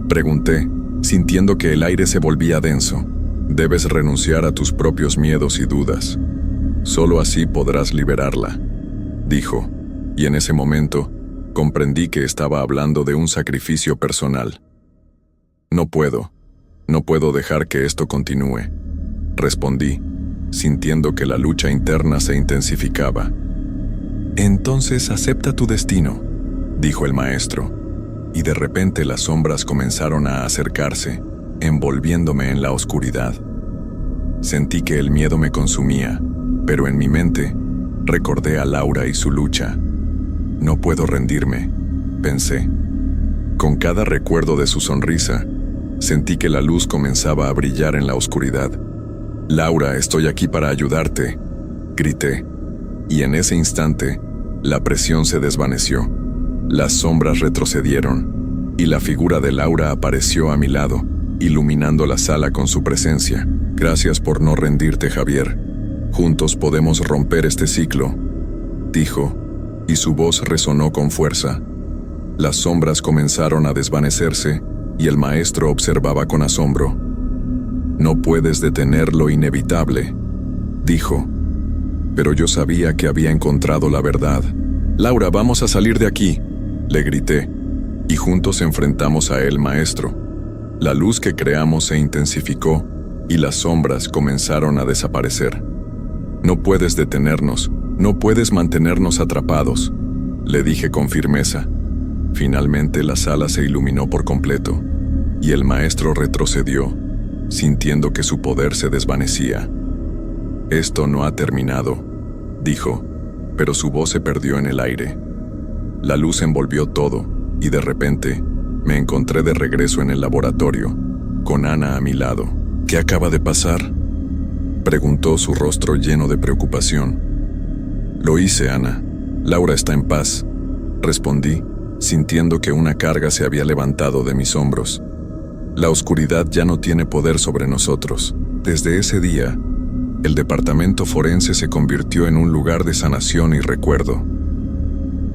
pregunté, sintiendo que el aire se volvía denso. «Debes renunciar a tus propios miedos y dudas. Solo así podrás liberarla», dijo, y en ese momento comprendí que estaba hablando de un sacrificio personal. No puedo dejar que esto continúe, respondí, sintiendo que la lucha interna se intensificaba. Entonces acepta tu destino, dijo el maestro, y de repente las sombras comenzaron a acercarse, envolviéndome en la oscuridad. Sentí que el miedo me consumía, pero en mi mente recordé a Laura y su lucha. No puedo rendirme, pensé. Con cada recuerdo de su sonrisa, sentí que la luz comenzaba a brillar en la oscuridad. Laura, estoy aquí para ayudarte, grité, y en ese instante, la presión se desvaneció. Las sombras retrocedieron, y la figura de Laura apareció a mi lado, iluminando la sala con su presencia. Gracias por no rendirte, Javier. Juntos podemos romper este ciclo, dijo, y su voz resonó con fuerza. Las sombras comenzaron a desvanecerse, y el maestro observaba con asombro. No puedes detener lo inevitable, dijo, pero yo sabía que había encontrado la verdad. Laura, vamos a salir de aquí, le grité, y juntos enfrentamos a él, maestro. La luz que creamos se intensificó, y las sombras comenzaron a desaparecer. No puedes detenernos, no puedes mantenernos atrapados, le dije con firmeza. Finalmente la sala se iluminó por completo, y el maestro retrocedió, sintiendo que su poder se desvanecía. Esto no ha terminado, dijo, pero su voz se perdió en el aire. La luz envolvió todo, y de repente me encontré de regreso en el laboratorio, con Ana a mi lado. ¿Qué acaba de pasar?, preguntó, su rostro lleno de preocupación. Lo hice, Ana. Laura está en paz, respondí, sintiendo que una carga se había levantado de mis hombros. La oscuridad ya no tiene poder sobre nosotros. Desde ese día, el departamento forense se convirtió en un lugar de sanación y recuerdo.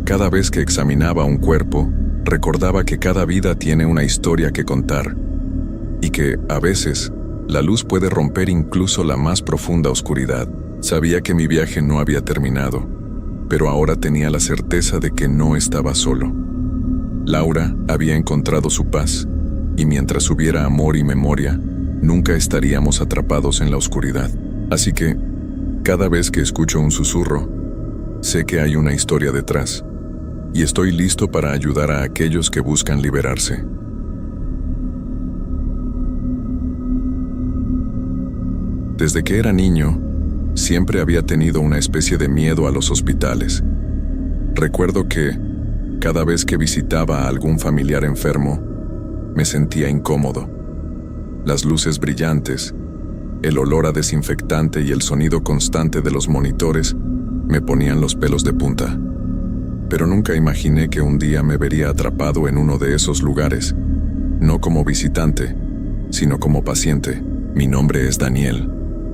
Cada vez que examinaba un cuerpo, recordaba que cada vida tiene una historia que contar, y que, a veces, la luz puede romper incluso la más profunda oscuridad. Sabía que mi viaje no había terminado, pero ahora tenía la certeza de que no estaba solo. Laura había encontrado su paz, y mientras hubiera amor y memoria, nunca estaríamos atrapados en la oscuridad. Así que, cada vez que escucho un susurro, sé que hay una historia detrás, y estoy listo para ayudar a aquellos que buscan liberarse. Desde que era niño, siempre había tenido una especie de miedo a los hospitales. Recuerdo que, cada vez que visitaba a algún familiar enfermo, me sentía incómodo. Las luces brillantes, el olor a desinfectante y el sonido constante de los monitores me ponían los pelos de punta. Pero nunca imaginé que un día me vería atrapado en uno de esos lugares, no como visitante, sino como paciente. Mi nombre es Daniel,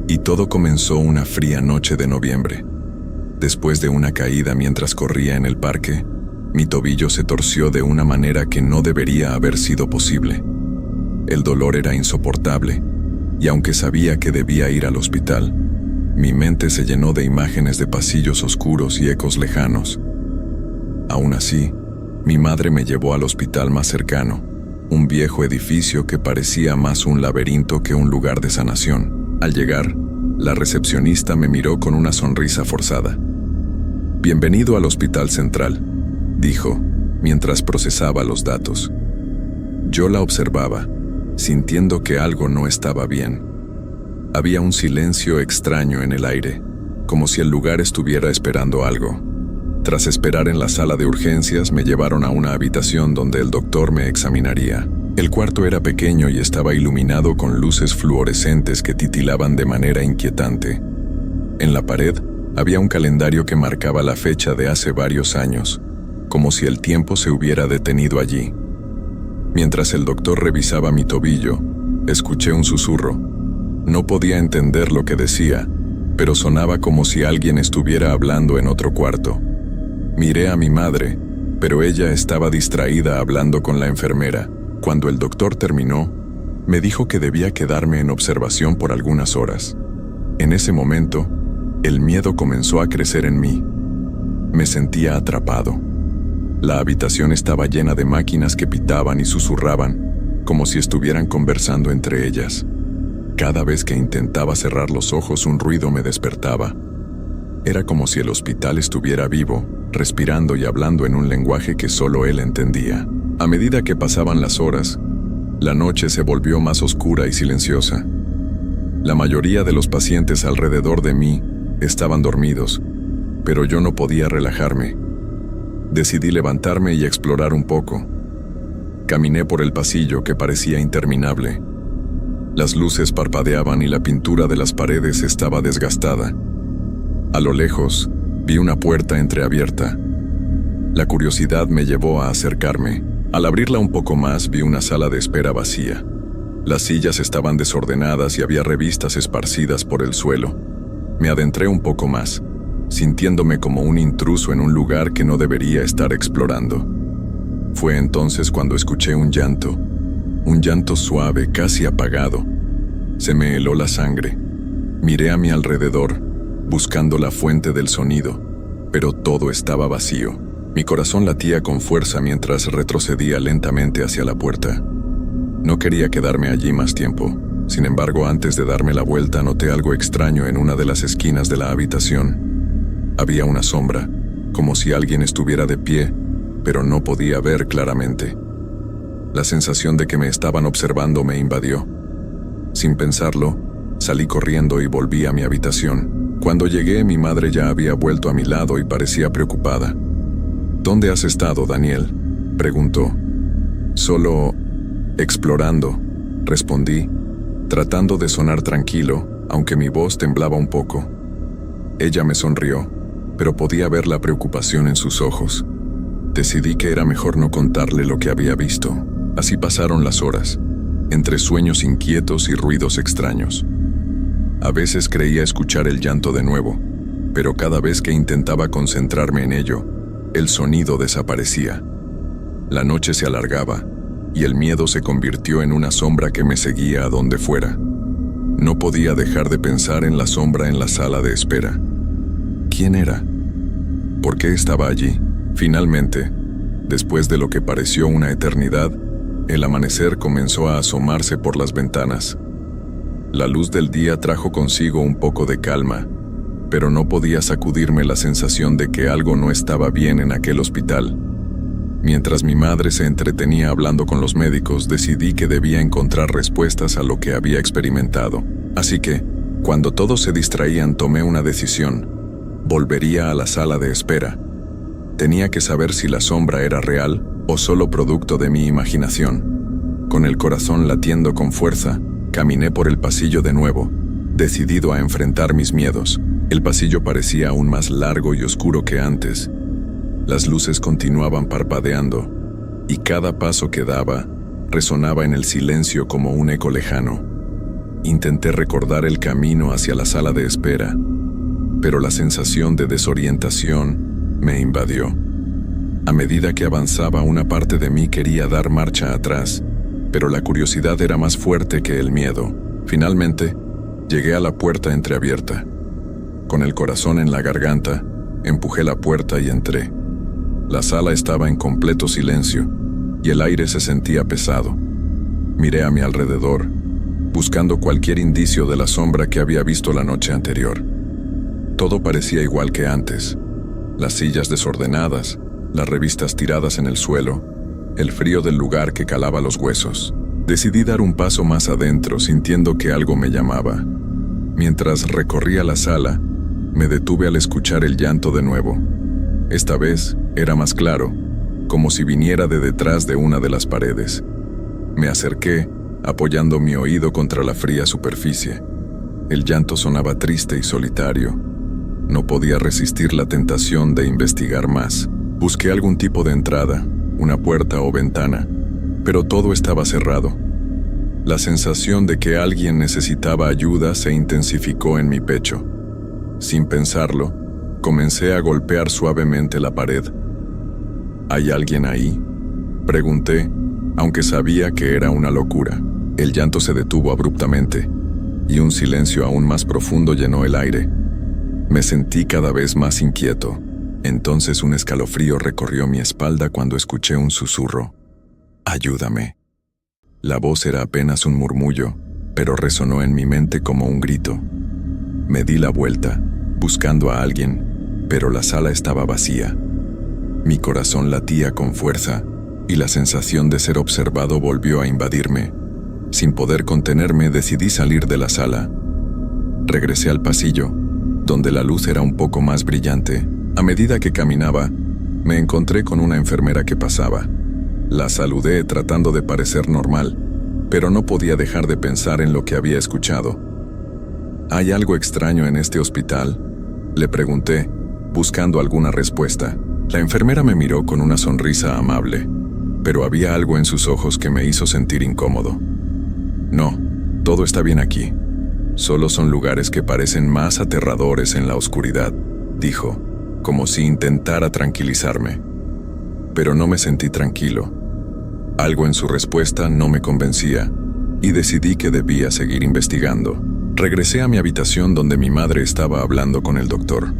y todo comenzó una fría noche de noviembre. Después de una caída mientras corría en el parque, mi tobillo se torció de una manera que no debería haber sido posible. El dolor era insoportable, y aunque sabía que debía ir al hospital, mi mente se llenó de imágenes de pasillos oscuros y ecos lejanos. Aún así, mi madre me llevó al hospital más cercano, un viejo edificio que parecía más un laberinto que un lugar de sanación. Al llegar, la recepcionista me miró con una sonrisa forzada. «Bienvenido al Hospital Central», dijo, mientras procesaba los datos. Yo la observaba, sintiendo que algo no estaba bien. Había un silencio extraño en el aire, como si el lugar estuviera esperando algo. Tras esperar en la sala de urgencias, me llevaron a una habitación donde el doctor me examinaría. El cuarto era pequeño y estaba iluminado con luces fluorescentes que titilaban de manera inquietante. En la pared había un calendario que marcaba la fecha de hace varios años, como si el tiempo se hubiera detenido allí. Mientras el doctor revisaba mi tobillo, escuché un susurro. No podía entender lo que decía, pero sonaba como si alguien estuviera hablando en otro cuarto. Miré a mi madre, pero ella estaba distraída hablando con la enfermera. Cuando el doctor terminó, me dijo que debía quedarme en observación por algunas horas. En ese momento, el miedo comenzó a crecer en mí. Me sentía atrapado. La habitación estaba llena de máquinas que pitaban y susurraban, como si estuvieran conversando entre ellas. Cada vez que intentaba cerrar los ojos, un ruido me despertaba. Era como si el hospital estuviera vivo, respirando y hablando en un lenguaje que solo él entendía. A medida que pasaban las horas, la noche se volvió más oscura y silenciosa. La mayoría de los pacientes alrededor de mí estaban dormidos, pero yo no podía relajarme. Decidí levantarme y explorar un poco. Caminé por el pasillo que parecía interminable. Las luces parpadeaban y la pintura de las paredes estaba desgastada. A lo lejos, vi una puerta entreabierta. La curiosidad me llevó a acercarme. Al abrirla un poco más, vi una sala de espera vacía. Las sillas estaban desordenadas y había revistas esparcidas por el suelo. Me adentré un poco más, sintiéndome como un intruso en un lugar que no debería estar explorando. Fue entonces cuando escuché un llanto suave, casi apagado. Se me heló la sangre. Miré a mi alrededor, buscando la fuente del sonido, pero todo estaba vacío. Mi corazón latía con fuerza mientras retrocedía lentamente hacia la puerta. No quería quedarme allí más tiempo. Sin embargo, antes de darme la vuelta, noté algo extraño en una de las esquinas de la habitación. Había una sombra, como si alguien estuviera de pie, pero no podía ver claramente. La sensación de que me estaban observando me invadió. Sin pensarlo, salí corriendo y volví a mi habitación. Cuando llegué, mi madre ya había vuelto a mi lado y parecía preocupada. «¿Dónde has estado, Daniel?», preguntó. «Solo explorando», respondí, tratando de sonar tranquilo, aunque mi voz temblaba un poco. Ella me sonrió, pero podía ver la preocupación en sus ojos. Decidí que era mejor no contarle lo que había visto. Así pasaron las horas, entre sueños inquietos y ruidos extraños. A veces creía escuchar el llanto de nuevo, pero cada vez que intentaba concentrarme en ello, el sonido desaparecía. La noche se alargaba, y el miedo se convirtió en una sombra que me seguía a donde fuera. No podía dejar de pensar en la sombra en la sala de espera. ¿Quién era? ¿Por qué estaba allí? Finalmente, después de lo que pareció una eternidad, el amanecer comenzó a asomarse por las ventanas. La luz del día trajo consigo un poco de calma, pero no podía sacudirme la sensación de que algo no estaba bien en aquel hospital. Mientras mi madre se entretenía hablando con los médicos, decidí que debía encontrar respuestas a lo que había experimentado. Así que, cuando todos se distraían, tomé una decisión. Volvería a la sala de espera. Tenía que saber si la sombra era real o solo producto de mi imaginación. Con el corazón latiendo con fuerza, caminé por el pasillo de nuevo, decidido a enfrentar mis miedos. El pasillo parecía aún más largo y oscuro que antes. Las luces continuaban parpadeando, y cada paso que daba resonaba en el silencio como un eco lejano. Intenté recordar el camino hacia la sala de espera, pero la sensación de desorientación me invadió. A medida que avanzaba, una parte de mí quería dar marcha atrás, pero la curiosidad era más fuerte que el miedo. Finalmente, llegué a la puerta entreabierta. Con el corazón en la garganta, empujé la puerta y entré. La sala estaba en completo silencio, y el aire se sentía pesado. Miré a mi alrededor, buscando cualquier indicio de la sombra que había visto la noche anterior. Todo parecía igual que antes. Las sillas desordenadas, las revistas tiradas en el suelo, el frío del lugar que calaba los huesos. Decidí dar un paso más adentro, sintiendo que algo me llamaba. Mientras recorría la sala, me detuve al escuchar el llanto de nuevo. Esta vez era más claro, como si viniera de detrás de una de las paredes. Me acerqué, apoyando mi oído contra la fría superficie. El llanto sonaba triste y solitario. No podía resistir la tentación de investigar más. Busqué algún tipo de entrada, una puerta o ventana, pero todo estaba cerrado. La sensación de que alguien necesitaba ayuda se intensificó en mi pecho. Sin pensarlo, comencé a golpear suavemente la pared. ¿Hay alguien ahí?, pregunté, aunque sabía que era una locura. El llanto se detuvo abruptamente, y un silencio aún más profundo llenó el aire. Me sentí cada vez más inquieto. Entonces un escalofrío recorrió mi espalda cuando escuché un susurro. «Ayúdame». La voz era apenas un murmullo, pero resonó en mi mente como un grito. Me di la vuelta, buscando a alguien, pero la sala estaba vacía. Mi corazón latía con fuerza y la sensación de ser observado volvió a invadirme. Sin poder contenerme, decidí salir de la sala. Regresé al pasillo, donde la luz era un poco más brillante. A medida que caminaba, me encontré con una enfermera que pasaba. La saludé tratando de parecer normal, pero no podía dejar de pensar en lo que había escuchado. ¿Hay algo extraño en este hospital?, le pregunté, buscando alguna respuesta. La enfermera me miró con una sonrisa amable, pero había algo en sus ojos que me hizo sentir incómodo. No, todo está bien aquí. Solo son lugares que parecen más aterradores en la oscuridad, dijo, como si intentara tranquilizarme. Pero no me sentí tranquilo. Algo en su respuesta no me convencía, y decidí que debía seguir investigando. Regresé a mi habitación donde mi madre estaba hablando con el doctor.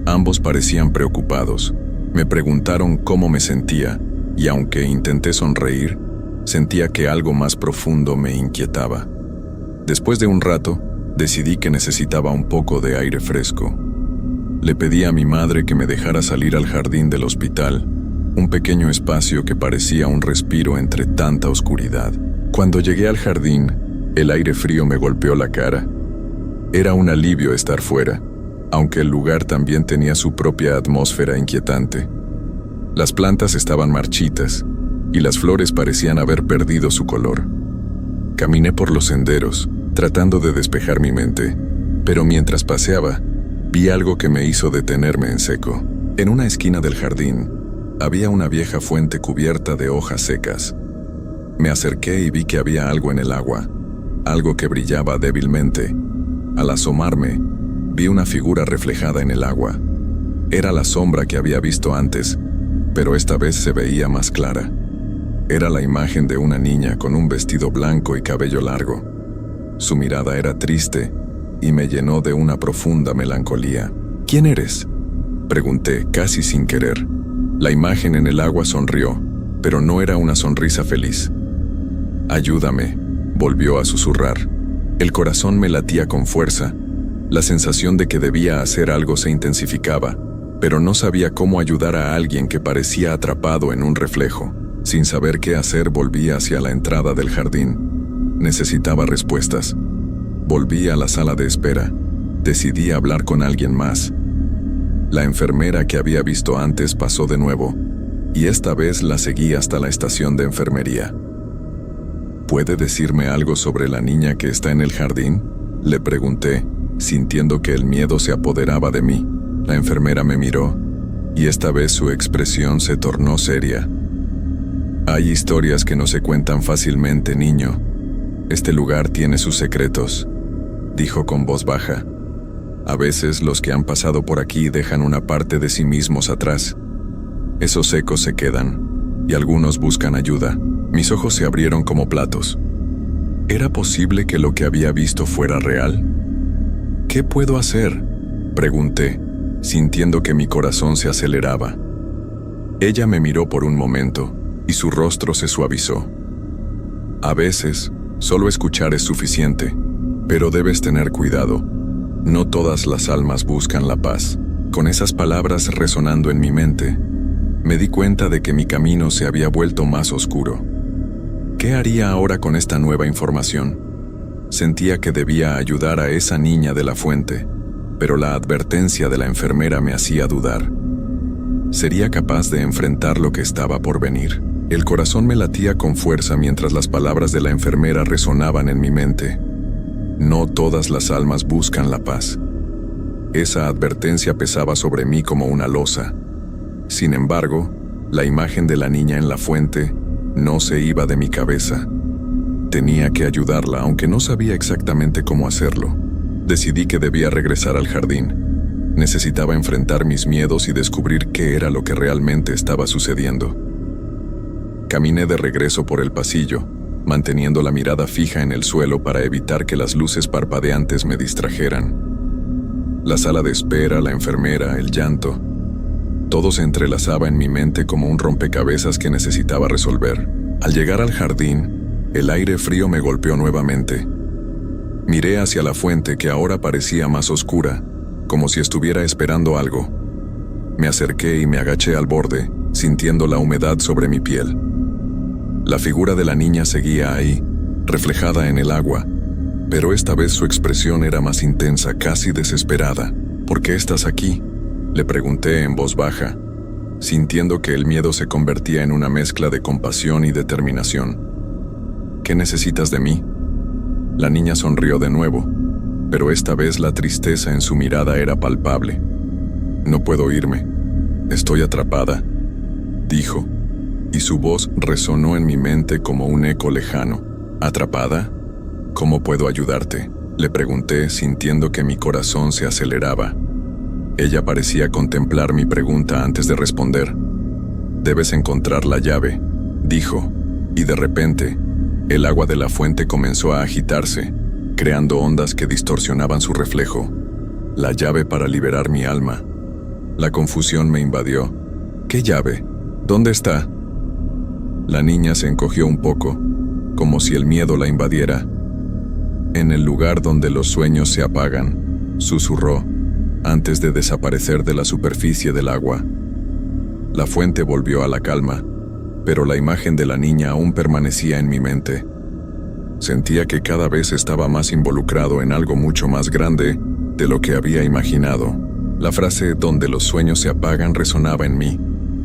Ambos parecían preocupados. Me preguntaron cómo me sentía, y aunque intenté sonreír, sentía que algo más profundo me inquietaba. Después de un rato, decidí que necesitaba un poco de aire fresco. Le pedí a mi madre que me dejara salir al jardín del hospital, un pequeño espacio que parecía un respiro entre tanta oscuridad. Cuando llegué al jardín, el aire frío me golpeó la cara. Era un alivio estar fuera, aunque el lugar también tenía su propia atmósfera inquietante. Las plantas estaban marchitas, y las flores parecían haber perdido su color. Caminé por los senderos, tratando de despejar mi mente, pero mientras paseaba, vi algo que me hizo detenerme en seco. En una esquina del jardín, había una vieja fuente cubierta de hojas secas. Me acerqué y vi que había algo en el agua, algo que brillaba débilmente. Al asomarme, vi una figura reflejada en el agua. Era la sombra que había visto antes, pero esta vez se veía más clara. Era la imagen de una niña con un vestido blanco y cabello largo. Su mirada era triste y me llenó de una profunda melancolía. ¿Quién eres?, pregunté, casi sin querer. La imagen en el agua sonrió, pero no era una sonrisa feliz. «Ayúdame», volvió a susurrar. El corazón me latía con fuerza. La sensación de que debía hacer algo se intensificaba, pero no sabía cómo ayudar a alguien que parecía atrapado en un reflejo. Sin saber qué hacer, volví hacia la entrada del jardín. Necesitaba respuestas. Volví a la sala de espera. Decidí hablar con alguien más. La enfermera que había visto antes pasó de nuevo, y esta vez la seguí hasta la estación de enfermería. ¿Puede decirme algo sobre la niña que está en el jardín?, le pregunté, sintiendo que el miedo se apoderaba de mí. La enfermera me miró, y esta vez su expresión se tornó seria. «Hay historias que no se cuentan fácilmente, niño. Este lugar tiene sus secretos», dijo con voz baja. «A veces los que han pasado por aquí dejan una parte de sí mismos atrás. Esos ecos se quedan, y algunos buscan ayuda». Mis ojos se abrieron como platos. ¿Era posible que lo que había visto fuera real? «¿Qué puedo hacer?», pregunté, sintiendo que mi corazón se aceleraba. Ella me miró por un momento, y su rostro se suavizó. «A veces, solo escuchar es suficiente, pero debes tener cuidado. No todas las almas buscan la paz». Con esas palabras resonando en mi mente, me di cuenta de que mi camino se había vuelto más oscuro. ¿Qué haría ahora con esta nueva información? Sentía que debía ayudar a esa niña de la fuente, pero la advertencia de la enfermera me hacía dudar. ¿Sería capaz de enfrentar lo que estaba por venir? El corazón me latía con fuerza mientras las palabras de la enfermera resonaban en mi mente. No todas las almas buscan la paz. Esa advertencia pesaba sobre mí como una losa. Sin embargo, la imagen de la niña en la fuente no se iba de mi cabeza. Tenía que ayudarla, aunque no sabía exactamente cómo hacerlo. Decidí que debía regresar al jardín. Necesitaba enfrentar mis miedos y descubrir qué era lo que realmente estaba sucediendo. Caminé de regreso por el pasillo, manteniendo la mirada fija en el suelo para evitar que las luces parpadeantes me distrajeran. La sala de espera, la enfermera, el llanto, todo se entrelazaba en mi mente como un rompecabezas que necesitaba resolver. Al llegar al jardín, El aire frío me golpeó nuevamente. Miré hacia la fuente que ahora parecía más oscura, como si estuviera esperando algo. Me acerqué y me agaché al borde, sintiendo la humedad sobre mi piel. La figura de la niña seguía ahí, reflejada en el agua, pero esta vez su expresión era más intensa, casi desesperada. ¿Por qué estás aquí?, le pregunté en voz baja, sintiendo que el miedo se convertía en una mezcla de compasión y determinación. ¿Qué necesitas de mí? La niña sonrió de nuevo, pero esta vez la tristeza en su mirada era palpable. No puedo irme. Estoy atrapada, dijo, y su voz resonó en mi mente como un eco lejano. ¿Atrapada? ¿Cómo puedo ayudarte?, le pregunté, sintiendo que mi corazón se aceleraba. Ella parecía contemplar mi pregunta antes de responder. Debes encontrar la llave, dijo, y de repente, el agua de la fuente comenzó a agitarse, creando ondas que distorsionaban su reflejo. La llave para liberar mi alma. La confusión me invadió. ¿Qué llave? ¿Dónde está? La niña se encogió un poco, como si el miedo la invadiera. En el lugar donde los sueños se apagan, susurró, antes de desaparecer de la superficie del agua. La fuente volvió a la calma, pero la imagen de la niña aún permanecía en mi mente. Sentía que cada vez estaba más involucrado en algo mucho más grande de lo que había imaginado. La frase «donde los sueños se apagan» resonaba en mí,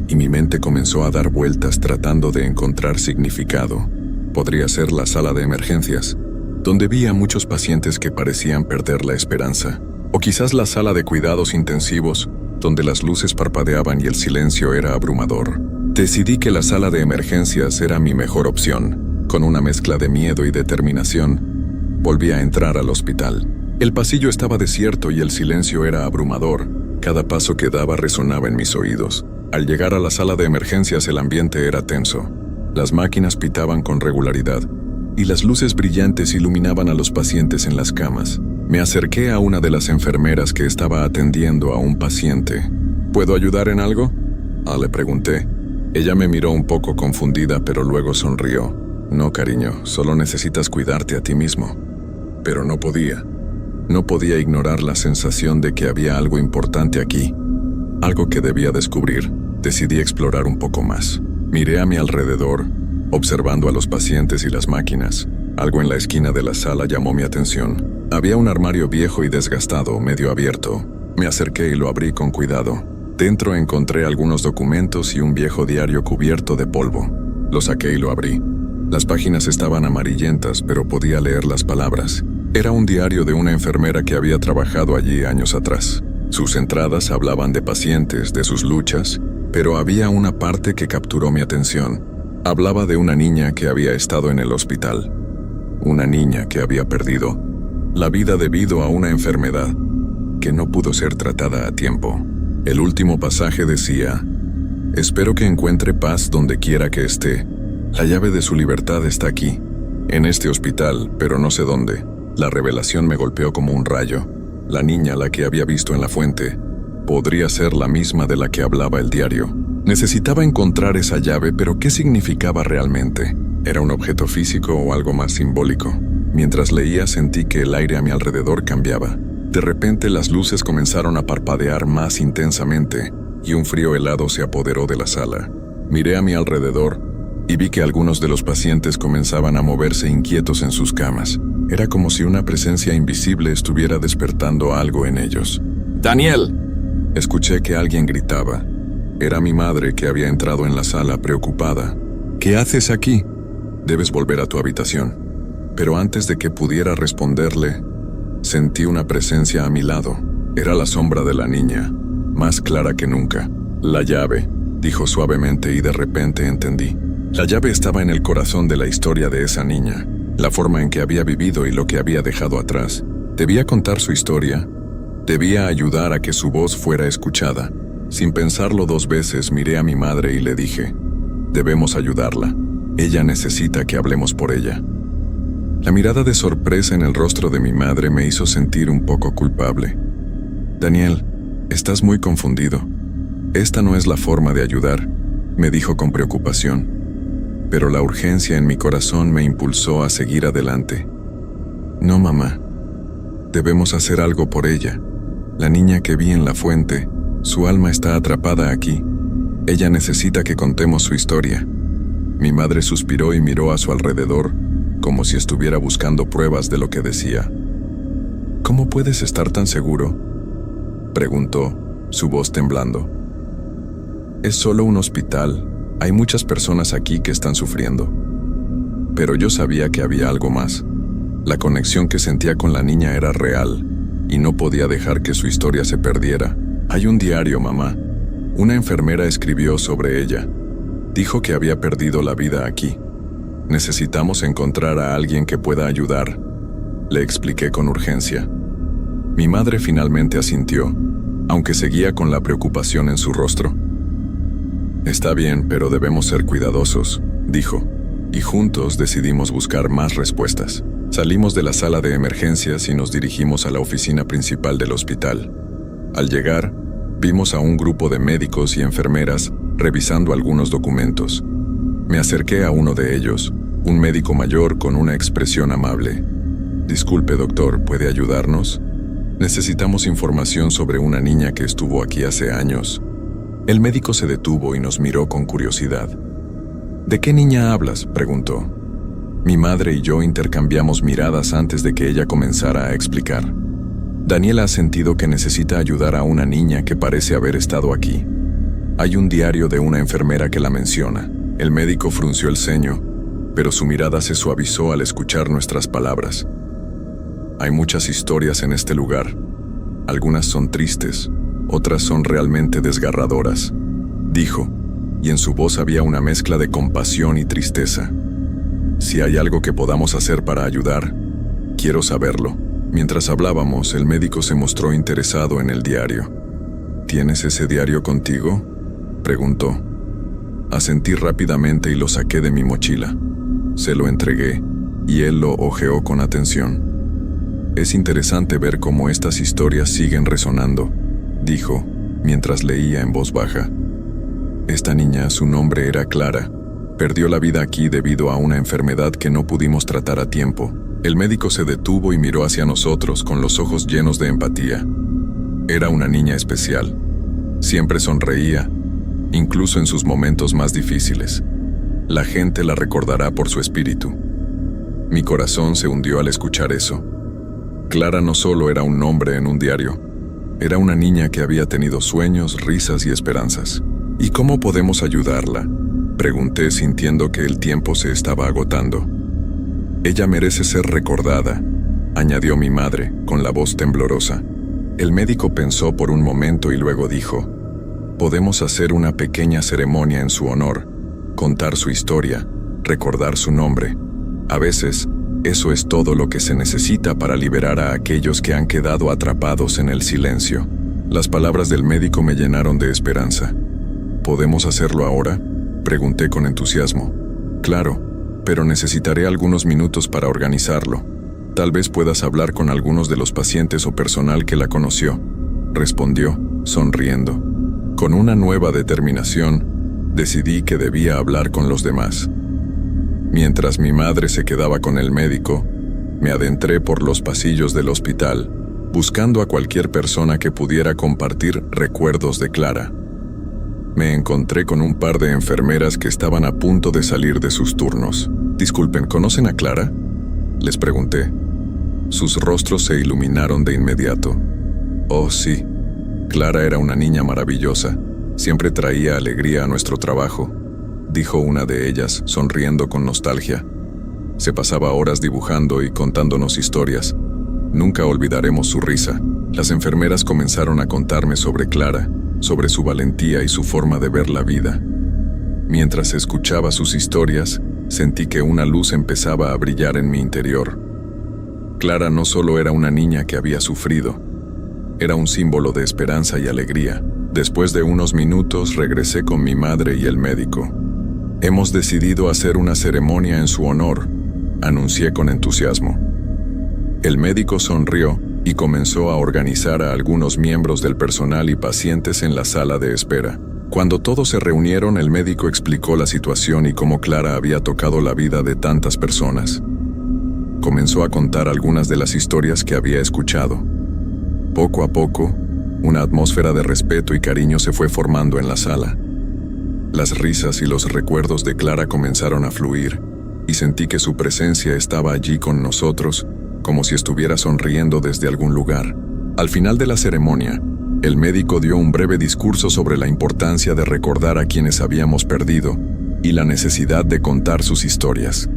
y mi mente comenzó a dar vueltas tratando de encontrar significado. Podría ser la sala de emergencias, donde vi a muchos pacientes que parecían perder la esperanza. O quizás la sala de cuidados intensivos, donde las luces parpadeaban y el silencio era abrumador. Decidí que la sala de emergencias era mi mejor opción. Con una mezcla de miedo y determinación, volví a entrar al hospital. El pasillo estaba desierto y el silencio era abrumador. Cada paso que daba resonaba en mis oídos. Al llegar a la sala de emergencias, el ambiente era tenso. Las máquinas pitaban con regularidad, y las luces brillantes iluminaban a los pacientes en las camas. Me acerqué a una de las enfermeras que estaba atendiendo a un paciente. ¿Puedo ayudar en algo?, le pregunté. Ella me miró un poco confundida, pero luego sonrió. No, cariño, solo necesitas cuidarte a ti mismo. Pero no podía. No podía ignorar la sensación de que había algo importante aquí, algo que debía descubrir. Decidí explorar un poco más. Miré a mi alrededor, observando a los pacientes y las máquinas. Algo en la esquina de la sala llamó mi atención. Había un armario viejo y desgastado, medio abierto. Me acerqué y lo abrí con cuidado. Dentro encontré algunos documentos y un viejo diario cubierto de polvo. Lo saqué y lo abrí. Las páginas estaban amarillentas, pero podía leer las palabras. Era un diario de una enfermera que había trabajado allí años atrás. Sus entradas hablaban de pacientes, de sus luchas, pero había una parte que capturó mi atención. Hablaba de una niña que había estado en el hospital. Una niña que había perdido la vida debido a una enfermedad que no pudo ser tratada a tiempo. El último pasaje decía: «Espero que encuentre paz donde quiera que esté. La llave de su libertad está aquí, en este hospital, pero no sé dónde». La revelación me golpeó como un rayo. La niña, la que había visto en la fuente, podría ser la misma de la que hablaba el diario. Necesitaba encontrar esa llave, pero ¿qué significaba realmente? ¿Era un objeto físico o algo más simbólico? Mientras leía, sentí que el aire a mi alrededor cambiaba. De repente las luces comenzaron a parpadear más intensamente y un frío helado se apoderó de la sala. Miré a mi alrededor y vi que algunos de los pacientes comenzaban a moverse inquietos en sus camas. Era como si una presencia invisible estuviera despertando algo en ellos. «¡Daniel!», escuché que alguien gritaba. Era mi madre, que había entrado en la sala preocupada. «¿Qué haces aquí?». «Debes volver a tu habitación». Pero antes de que pudiera responderle, sentí una presencia a mi lado. Era la sombra de la niña, más clara que nunca. «La llave», dijo suavemente, y de repente entendí. La llave estaba en el corazón de la historia de esa niña, la forma en que había vivido y lo que había dejado atrás. Debía contar su historia, debía ayudar a que su voz fuera escuchada. Sin pensarlo 2 veces, miré a mi madre y le dije: «Debemos ayudarla. Ella necesita que hablemos por ella». La mirada de sorpresa en el rostro de mi madre me hizo sentir un poco culpable. «Daniel, estás muy confundido. Esta no es la forma de ayudar», me dijo con preocupación. pero la urgencia en mi corazón me impulsó a seguir adelante. No, mamá. Debemos hacer algo por ella. La niña que vi en la fuente, su alma está atrapada aquí. Ella necesita que contemos su historia. Mi madre suspiró y miró a su alrededor, como si estuviera buscando pruebas de lo que decía. ¿Cómo puedes estar tan seguro?, preguntó, su voz temblando. Es solo un hospital. Hay muchas personas aquí que están sufriendo. Pero yo sabía que había algo más. La conexión que sentía con la niña era real, y no podía dejar que su historia se perdiera. Hay un diario, mamá. Una enfermera escribió sobre ella. Dijo que había perdido la vida aquí. Necesitamos encontrar a alguien que pueda ayudar, le expliqué con urgencia. Mi madre finalmente asintió, aunque seguía con la preocupación en su rostro. Está bien, pero debemos ser cuidadosos, dijo, y juntos decidimos buscar más respuestas. Salimos de la sala de emergencias y nos dirigimos a la oficina principal del hospital. Al llegar, vimos a un grupo de médicos y enfermeras revisando algunos documentos. Me acerqué a uno de ellos, un médico mayor con una expresión amable. Disculpe, doctor, ¿puede ayudarnos? Necesitamos información sobre una niña que estuvo aquí hace años. El médico se detuvo y nos miró con curiosidad. ¿De qué niña hablas?, preguntó. Mi madre y yo intercambiamos miradas antes de que ella comenzara a explicar. Daniela ha sentido que necesita ayudar a una niña que parece haber estado aquí. Hay un diario de una enfermera que la menciona. El médico frunció el ceño, pero su mirada se suavizó al escuchar nuestras palabras. Hay muchas historias en este lugar. Algunas son tristes, otras son realmente desgarradoras, dijo, y en su voz había una mezcla de compasión y tristeza. Si hay algo que podamos hacer para ayudar, quiero saberlo. Mientras hablábamos, el médico se mostró interesado en el diario. ¿Tienes ese diario contigo?, preguntó. Asentí rápidamente y lo saqué de mi mochila. Se lo entregué, y él lo hojeó con atención. Es interesante ver cómo estas historias siguen resonando, dijo, mientras leía en voz baja. Esta niña, su nombre era Clara. Perdió la vida aquí debido a una enfermedad que no pudimos tratar a tiempo. El médico se detuvo y miró hacia nosotros con los ojos llenos de empatía. Era una niña especial. Siempre sonreía, incluso en sus momentos más difíciles. La gente la recordará por su espíritu. Mi corazón se hundió al escuchar eso. Clara no solo era un nombre en un diario, era una niña que había tenido sueños, risas y esperanzas. ¿Y cómo podemos ayudarla?, pregunté sintiendo que el tiempo se estaba agotando. Ella merece ser recordada, añadió mi madre, con la voz temblorosa. El médico pensó por un momento y luego dijo, podemos hacer una pequeña ceremonia en su honor, contar su historia, recordar su nombre. A veces, eso es todo lo que se necesita para liberar a aquellos que han quedado atrapados en el silencio. Las palabras del médico me llenaron de esperanza. ¿Podemos hacerlo ahora?, pregunté con entusiasmo. Claro, pero necesitaré algunos minutos para organizarlo. Tal vez puedas hablar con algunos de los pacientes o personal que la conoció, respondió, sonriendo. Con una nueva determinación, decidí que debía hablar con los demás. Mientras mi madre se quedaba con el médico, me adentré por los pasillos del hospital, buscando a cualquier persona que pudiera compartir recuerdos de Clara. Me encontré con un par de enfermeras que estaban a punto de salir de sus turnos. Disculpen, ¿conocen a Clara?, les pregunté. Sus rostros se iluminaron de inmediato. Oh, sí. Clara era una niña maravillosa. Siempre traía alegría a nuestro trabajo, dijo una de ellas, sonriendo con nostalgia. Se pasaba horas dibujando y contándonos historias. Nunca olvidaremos su risa. Las enfermeras comenzaron a contarme sobre Clara, sobre su valentía y su forma de ver la vida. Mientras escuchaba sus historias, sentí que una luz empezaba a brillar en mi interior. Clara no solo era una niña que había sufrido, era un símbolo de esperanza y alegría. Después de unos minutos regresé con mi madre y el médico. Hemos decidido hacer una ceremonia en su honor, anuncié con entusiasmo. El médico sonrió y comenzó a organizar a algunos miembros del personal y pacientes en la sala de espera. Cuando todos se reunieron, el médico explicó la situación y cómo Clara había tocado la vida de tantas personas. Comenzó a contar algunas de las historias que había escuchado. Poco a poco, una atmósfera de respeto y cariño se fue formando en la sala. Las risas y los recuerdos de Clara comenzaron a fluir, y sentí que su presencia estaba allí con nosotros, como si estuviera sonriendo desde algún lugar. Al final de la ceremonia, el médico dio un breve discurso sobre la importancia de recordar a quienes habíamos perdido y la necesidad de contar sus historias.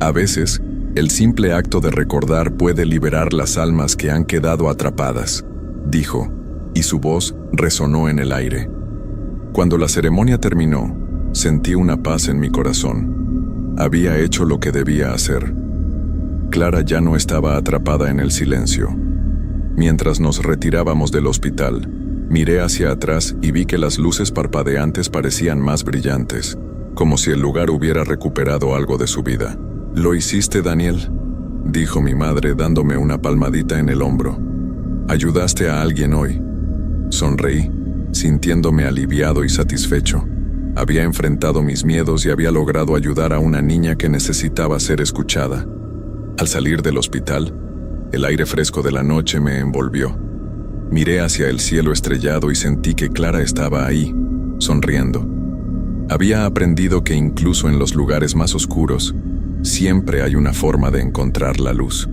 A veces, el simple acto de recordar puede liberar las almas que han quedado atrapadas, dijo, y su voz resonó en el aire. Cuando la ceremonia terminó, sentí una paz en mi corazón. Había hecho lo que debía hacer. Clara ya no estaba atrapada en el silencio. Mientras nos retirábamos del hospital, miré hacia atrás y vi que las luces parpadeantes parecían más brillantes, como si el lugar hubiera recuperado algo de su vida. «¿Lo hiciste, Daniel?», dijo mi madre dándome una palmadita en el hombro. «Ayudaste a alguien hoy». Sonreí, sintiéndome aliviado y satisfecho. Había enfrentado mis miedos y había logrado ayudar a una niña que necesitaba ser escuchada. Al salir del hospital, el aire fresco de la noche me envolvió. Miré hacia el cielo estrellado y sentí que Clara estaba ahí, sonriendo. Había aprendido que incluso en los lugares más oscuros, siempre hay una forma de encontrar la luz.